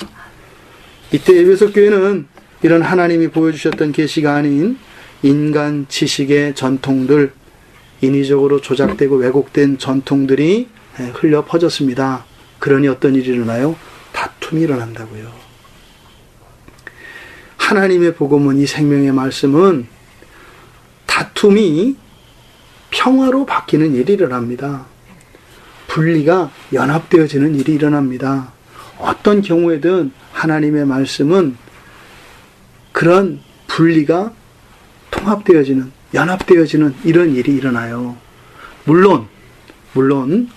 이때 에베소 교회는 이런 하나님이 보여주셨던 계시가 아닌 인간 지식의 전통들, 인위적으로 조작되고 왜곡된 전통들이 흘려 퍼졌습니다. 그러니 어떤 일이 일어나요? 다툼이 일어난다고요. 하나님의 복음은, 이 생명의 말씀은 다툼이 평화로 바뀌는 일이 일어납니다. 분리가 연합되어지는 일이 일어납니다. 어떤 경우에든 하나님의 말씀은 그런 분리가 통합되어지는, 연합되어지는 이런 일이 일어나요. 물론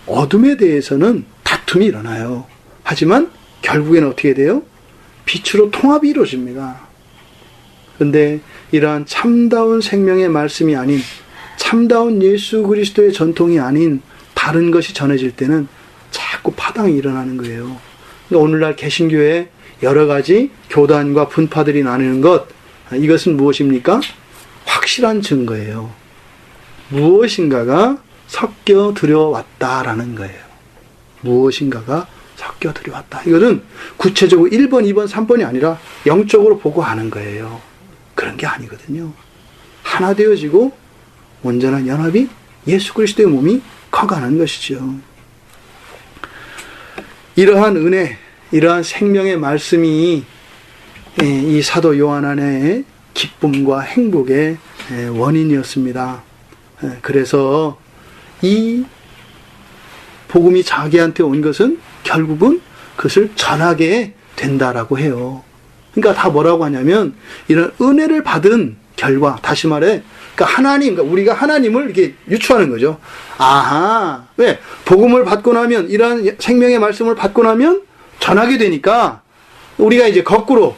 어둠에 대해서는 다툼이 일어나요. 하지만 결국에는 어떻게 돼요? 빛으로 통합이 이루어집니다. 그런데 이러한 참다운 생명의 말씀이 아닌, 참다운 예수 그리스도의 전통이 아닌 다른 것이 전해질 때는 자꾸 파당이 일어나는 거예요. 그러니까 오늘날 개신교회 여러 가지 교단과 분파들이 나뉘는 것, 이것은 무엇입니까? 확실한 증거예요. 무엇인가가 섞여 들여왔다라는 거예요. 무엇인가가 섞여 들여왔다. 이것은 구체적으로 1번, 2번, 3번이 아니라 영적으로 보고 하는 거예요. 그런 게 아니거든요. 하나 되어지고 온전한 연합이 예수 그리스도의 몸이 커가는 것이죠. 이러한 은혜, 이러한 생명의 말씀이 이 사도 요한 안에 기쁨과 행복의 원인이었습니다. 그래서 이 복음이 자기한테 온 것은 결국은 그것을 전하게 된다라고 해요. 그러니까 다 뭐라고 하냐면 이런 은혜를 받은 결과, 다시 말해, 그러니까 하나님, 그러니까 우리가 하나님을 이렇게 유추하는 거죠. 아하, 왜? 복음을 받고 나면, 이러한 생명의 말씀을 받고 나면 전하게 되니까 우리가 이제 거꾸로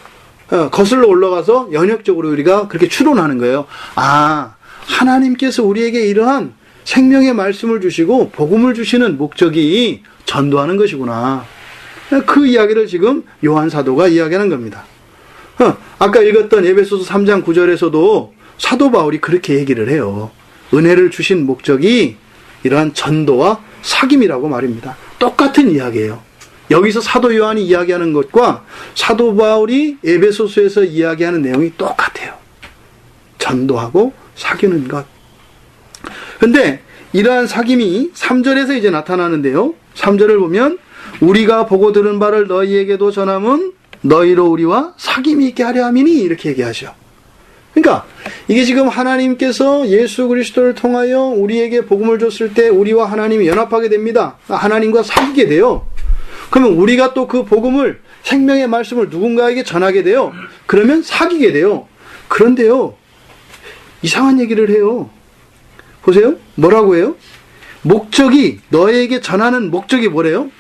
거슬러 올라가서 연역적으로 우리가 그렇게 추론하는 거예요. 아, 하나님께서 우리에게 이러한 생명의 말씀을 주시고 복음을 주시는 목적이 전도하는 것이구나. 그 이야기를 지금 요한 사도가 이야기하는 겁니다. 아까 읽었던 에베소서 3장 9절에서도 사도 바울이 그렇게 얘기를 해요. 은혜를 주신 목적이 이러한 전도와 사귐이라고 말입니다. 똑같은 이야기예요. 여기서 사도 요한이 이야기하는 것과 사도 바울이 에베소서에서 이야기하는 내용이 똑같아요. 전도하고 사귀는 것. 근데 이러한 사귐이 3절에서 이제 나타나는데요. 3절을 보면 우리가 보고 들은 바를 너희에게도 전함은 너희로 우리와 사귐이 있게 하려 함이니, 이렇게 얘기하죠. 그러니까 이게 지금 하나님께서 예수 그리스도를 통하여 우리에게 복음을 줬을 때 우리와 하나님이 연합하게 됩니다. 하나님과 사귀게 돼요. 그러면 우리가 또 그 복음을, 생명의 말씀을 누군가에게 전하게 돼요. 그러면 사귀게 돼요. 그런데요, 이상한 얘기를 해요. 보세요. 뭐라고 해요? 목적이, 너에게 전하는 목적이 뭐래요?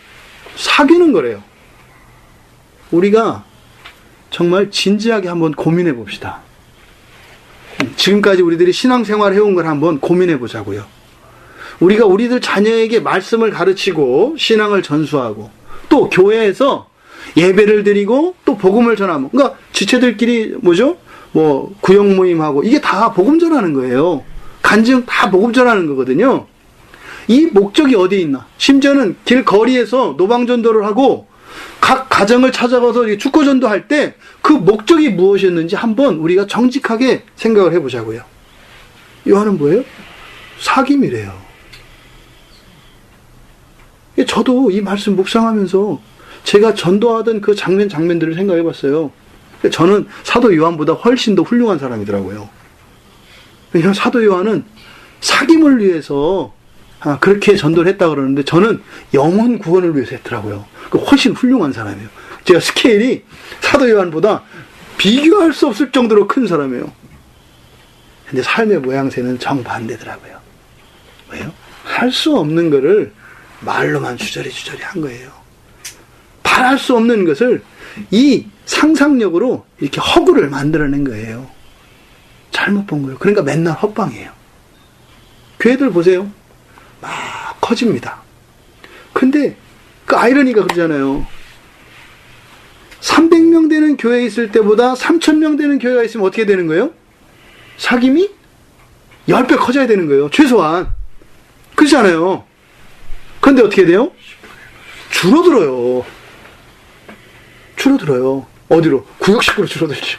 사귀는 거래요. 우리가 정말 진지하게 한번 고민해 봅시다. 지금까지 우리들이 신앙생활 해온 걸 한번 고민해 보자고요. 우리가 우리들 자녀에게 말씀을 가르치고 신앙을 전수하고 또 교회에서 예배를 드리고 또 복음을 전하고, 그러니까 지체들끼리 뭐죠? 뭐 구역 모임하고, 이게 다 복음 전하는 거예요. 간증 다 복음 전하는 거거든요. 이 목적이 어디에 있나? 심지어는 길거리에서 노방전도를 하고 각 가정을 찾아가서 축구전도 할 때 그 목적이 무엇이었는지 한번 우리가 정직하게 생각을 해보자고요. 요한은 뭐예요? 사귐이래요. 저도 이 말씀 묵상하면서 제가 전도하던 그 장면들을 생각해봤어요. 저는 사도 요한보다 훨씬 더 훌륭한 사람이더라고요. 왜냐하면 사도 요한은 사귐을 위해서 그렇게 전도를 했다 그러는데 저는 영혼 구원을 위해서 했더라고요. 훨씬 훌륭한 사람이에요. 제가 스케일이 사도 요한보다 비교할 수 없을 정도로 큰 사람이에요. 근데 삶의 모양새는 정반대더라고요. 왜요? 할 수 없는 거를 말로만 주저리 한 거예요. 바랄 수 없는 것을 이 상상력으로 이렇게 허구를 만들어낸 거예요. 잘못 본 거예요. 그러니까 맨날 헛방이에요. 교회들 보세요. 막 커집니다. 근데 그 아이러니가 그러잖아요. 300명 되는 교회에 있을 때보다 3,000명 되는 교회가 있으면 어떻게 되는 거예요? 사귐이 10배 커져야 되는 거예요. 최소한. 그렇잖아요. 그런데 어떻게 돼요? 줄어들어요. 어디로? 구역 식구로 줄어들죠.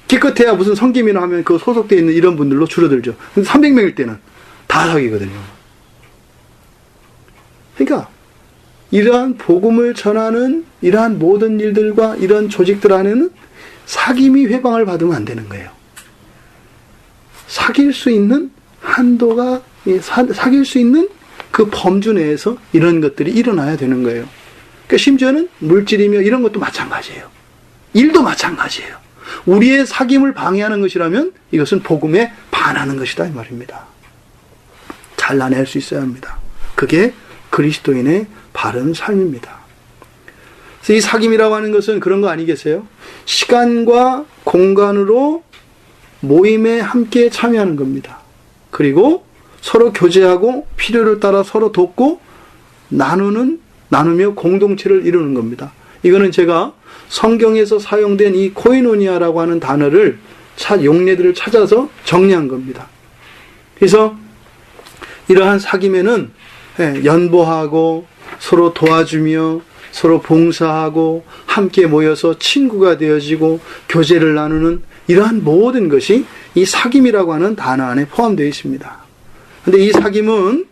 기껏해야 무슨 성김이나 하면 그 소속되어 있는 이런 분들로 줄어들죠. 근데 300명일 때는 다 사귀거든요. 그러니까 이러한 복음을 전하는 이러한 모든 일들과 이런 조직들 안에는 사귐이 회방을 받으면 안 되는 거예요. 사귈 수 있는 한도가, 사귈 수 있는 그 범주 내에서 이런 것들이 일어나야 되는 거예요. 그러니까 심지어는 물질이며 이런 것도 마찬가지예요. 일도 마찬가지예요. 우리의 사귐을 방해하는 것이라면 이것은 복음에 반하는 것이다 이 말입니다. 잘라낼 수 있어야 합니다. 그게 그리스도인의 바른 삶입니다. 그래서 이 사귐이라고 하는 것은 그런 거 아니겠어요? 시간과 공간으로 모임에 함께 참여하는 겁니다. 그리고 서로 교제하고 필요를 따라 서로 돕고 나누며 공동체를 이루는 겁니다. 이거는 제가 성경에서 사용된 이 코이노니아라고 하는 단어를 용례들을 찾아서 정리한 겁니다. 그래서 이러한 사귐에는 연보하고 서로 도와주며 서로 봉사하고 함께 모여서 친구가 되어지고 교제를 나누는 이러한 모든 것이 이 사귐이라고 하는 단어 안에 포함되어 있습니다. 그런데 이 사귐은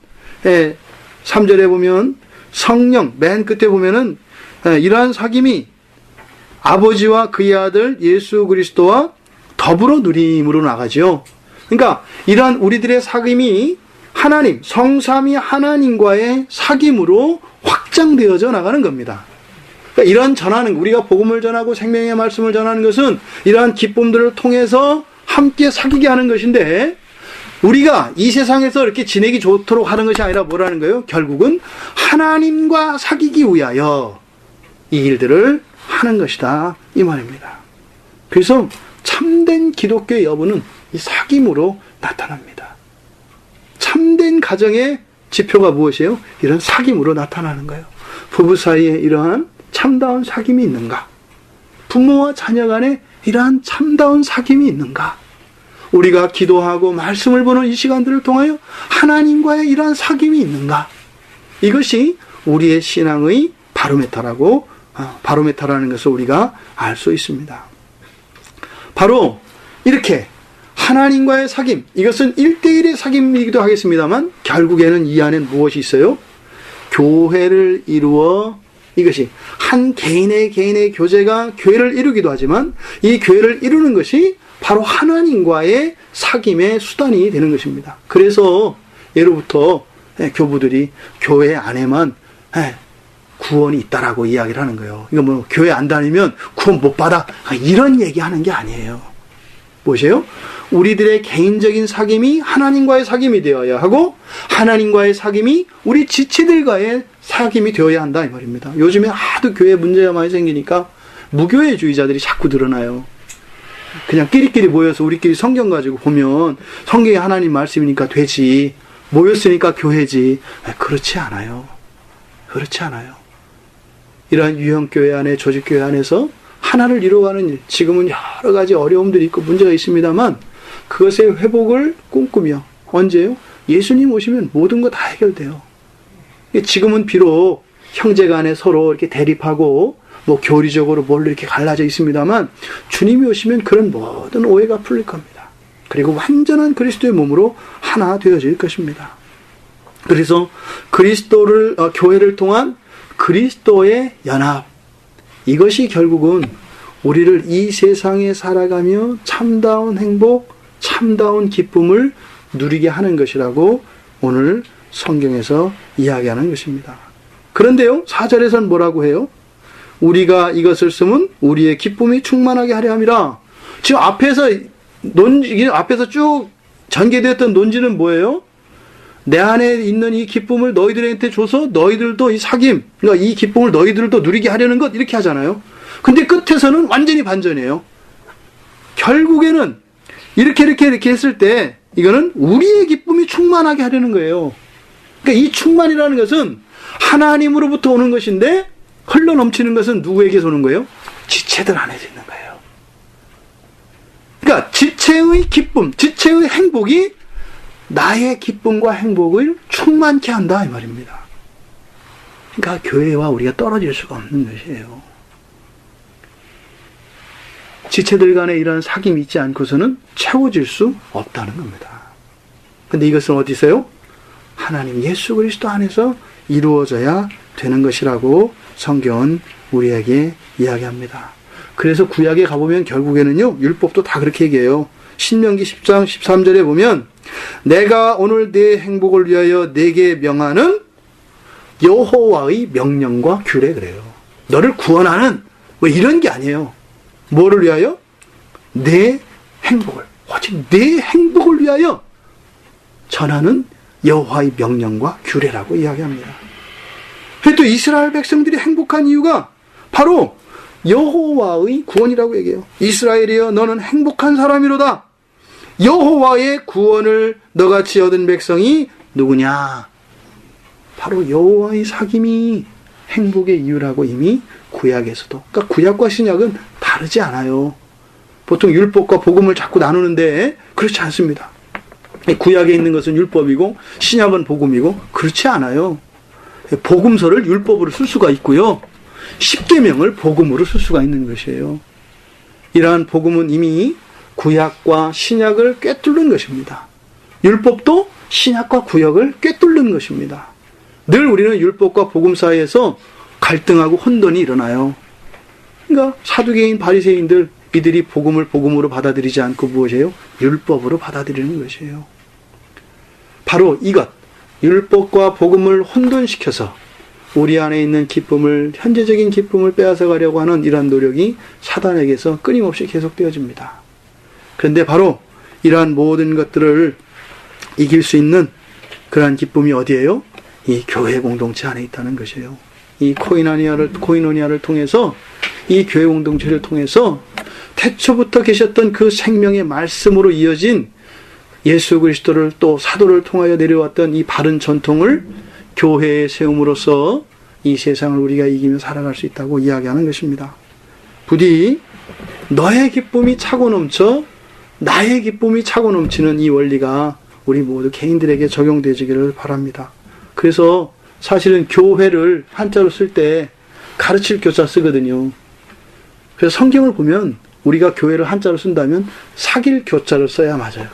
3절에 보면 성령, 맨 끝에 보면은 이러한 사귐이 아버지와 그의 아들 예수 그리스도와 더불어 누림으로 나가죠. 그러니까 이러한 우리들의 사귐이 하나님, 성삼위 하나님과의 사귐으로 확장되어져 나가는 겁니다. 그러니까 이런 전하는, 우리가 복음을 전하고 생명의 말씀을 전하는 것은 이러한 기쁨들을 통해서 함께 사귀게 하는 것인데, 우리가 이 세상에서 이렇게 지내기 좋도록 하는 것이 아니라 뭐라는 거예요? 결국은 하나님과 사귀기 위하여 이 일들을 하는 것이다 이 말입니다. 그래서 참된 기독교의 여부는 이 사귐으로 나타납니다. 참된 가정의 지표가 무엇이에요? 이런 사귐으로 나타나는 거예요. 부부 사이에 이러한 참다운 사귐이 있는가? 부모와 자녀 간에 이러한 참다운 사귐이 있는가? 우리가 기도하고 말씀을 보는 이 시간들을 통하여 하나님과의 이러한 사귐이 있는가? 이것이 우리의 신앙의 바로메타라는 것을 우리가 알 수 있습니다. 바로 이렇게 하나님과의 사귐, 이것은 1대1의 사귐이기도 하겠습니다만 결국에는 이 안엔 무엇이 있어요? 교회를 이루어, 이것이 한 개인의 교제가 교회를 이루기도 하지만 이 교회를 이루는 것이 바로 하나님과의 사귐의 수단이 되는 것입니다. 그래서 예로부터 교부들이 교회 안에만 구원이 있다라고 이야기를 하는 거예요. 이거 뭐 교회 안 다니면 구원 못 받아, 이런 얘기하는 게 아니에요. 뭐예요? 우리들의 개인적인 사귐이 하나님과의 사귐이 되어야 하고 하나님과의 사귐이 우리 지체들과의 사귐이 되어야 한다 이 말입니다. 요즘에 하도 교회 문제가 많이 생기니까 무교회주의자들이 자꾸 드러나요. 그냥 끼리끼리 모여서 우리끼리 성경 가지고 보면 성경이 하나님 말씀이니까 되지, 모였으니까 교회지. 그렇지 않아요. 그렇지 않아요. 이러한 유형교회 안에, 조직교회 안에서 하나를 이루어가는 일, 지금은 여러 가지 어려움들이 있고 문제가 있습니다만 그것의 회복을 꿈꾸며, 언제요? 예수님 오시면 모든 거 다 해결돼요. 지금은 비록 형제간에 서로 이렇게 대립하고 뭐 교리적으로 뭘로 이렇게 갈라져 있습니다만 주님이 오시면 그런 모든 오해가 풀릴 겁니다. 그리고 완전한 그리스도의 몸으로 하나 되어질 것입니다. 그래서 교회를 통한 그리스도의 연합, 이것이 결국은 우리를 이 세상에 살아가며 참다운 행복, 참다운 기쁨을 누리게 하는 것이라고 오늘 성경에서 이야기하는 것입니다. 그런데요, 4절에서는 뭐라고 해요? 우리가 이것을 쓰면 우리의 기쁨이 충만하게 하려 함이라. 지금 앞에서 쭉 전개되었던 논지는 뭐예요? 내 안에 있는 이 기쁨을 너희들한테 줘서 너희들도 이 사귐, 그러니까 이 기쁨을 너희들도 누리게 하려는 것, 이렇게 하잖아요. 근데 끝에서는 완전히 반전이에요. 결국에는 이렇게 했을 때 이거는 우리의 기쁨이 충만하게 하려는 거예요. 그러니까 이 충만이라는 것은 하나님으로부터 오는 것인데 흘러 넘치는 것은 누구에게서 오는 거예요? 지체들 안에서 있는 거예요. 그러니까 지체의 기쁨, 지체의 행복이 나의 기쁨과 행복을 충만케 한다 이 말입니다. 그러니까 교회와 우리가 떨어질 수가 없는 것이에요. 지체들 간에 이런 사귐이 있지 않고서는 채워질 수 없다는 겁니다. 근데 이것은 어디서요? 하나님 예수 그리스도 안에서 이루어져야 되는 것이라고 성경은 우리에게 이야기합니다. 그래서 구약에 가보면 결국에는요, 율법도 다 그렇게 얘기해요. 신명기 10장 13절에 보면 내가 오늘 내 행복을 위하여 내게 명하는 여호와의 명령과 규례 그래요. 너를 구원하는 뭐 이런 게 아니에요. 뭐를 위하여? 내 행복을, 오직 내 행복을 위하여 전하는 여호와의 명령과 규례라고 이야기합니다. 또 이스라엘 백성들이 행복한 이유가 바로 여호와의 구원이라고 얘기해요. 이스라엘이여 너는 행복한 사람이로다. 여호와의 구원을 너같이 얻은 백성이 누구냐? 바로 여호와의 사귐이 행복의 이유라고 이미 구약에서도. 그러니까 구약과 신약은 다르지 않아요. 보통 율법과 복음을 자꾸 나누는데 그렇지 않습니다. 구약에 있는 것은 율법이고 신약은 복음이고 그렇지 않아요. 복음서를 율법으로 쓸 수가 있고요. 십계명을 복음으로 쓸 수가 있는 것이에요. 이러한 복음은 이미 구약과 신약을 꿰뚫는 것입니다. 율법도 신약과 구약을 꿰뚫는 것입니다. 늘 우리는 율법과 복음 사이에서 갈등하고 혼돈이 일어나요. 그러니까 사두개인 바리새인들 이들이 복음을 복음으로 받아들이지 않고 무엇이에요? 율법으로 받아들이는 것이에요. 바로 이것, 율법과 복음을 혼돈시켜서 우리 안에 있는 기쁨을, 현재적인 기쁨을 빼앗아가려고 하는 이러한 노력이 사단에게서 끊임없이 계속되어집니다. 그런데 바로 이러한 모든 것들을 이길 수 있는 그러한 기쁨이 어디예요? 이 교회 공동체 안에 있다는 것이에요. 이 코이노니아를 통해서, 이 교회 공동체를 통해서 태초부터 계셨던 그 생명의 말씀으로 이어진 예수 그리스도를 또 사도를 통하여 내려왔던 이 바른 전통을 교회에 세움으로써 이 세상을 우리가 이기며 살아갈 수 있다고 이야기하는 것입니다. 부디 너의 기쁨이 차고 넘쳐 나의 기쁨이 차고 넘치는 이 원리가 우리 모두 개인들에게 적용되기를 바랍니다. 그래서 사실은 교회를 한자로 쓸 때 가르칠 교자 쓰거든요. 그래서 성경을 보면 우리가 교회를 한자로 쓴다면 사귈 교자를 써야 맞아요.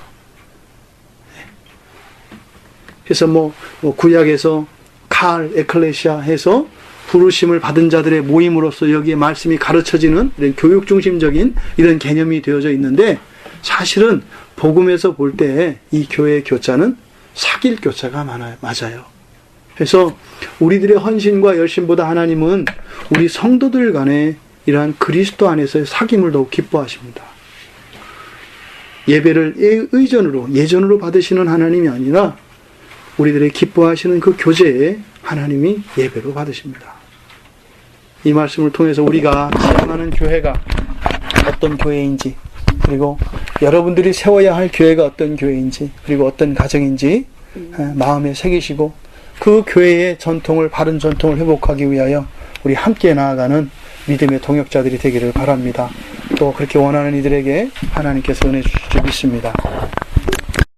그래서 구약에서 칼, 에클레시아 해서 부르심을 받은 자들의 모임으로서 여기에 말씀이 가르쳐지는 이런 교육 중심적인 이런 개념이 되어져 있는데 사실은 복음에서 볼 때 이 교회의 교자는 사귈 교자가 맞아요. 그래서 우리들의 헌신과 열심보다 하나님은 우리 성도들 간에 이러한 그리스도 안에서의 사귐을 더욱 기뻐하십니다. 예배를 예전으로 받으시는 하나님이 아니라 우리들의 기뻐하시는 그 교제에 하나님이 예배로 받으십니다. 이 말씀을 통해서 우리가 지향하는 교회가 어떤 교회인지, 그리고 여러분들이 세워야 할 교회가 어떤 교회인지, 그리고 어떤 가정인지 마음에 새기시고 그 교회의 전통을, 바른 전통을 회복하기 위하여 우리 함께 나아가는 믿음의 동역자들이 되기를 바랍니다. 또 그렇게 원하는 이들에게 하나님께서 은혜 주실 줄 믿습니다.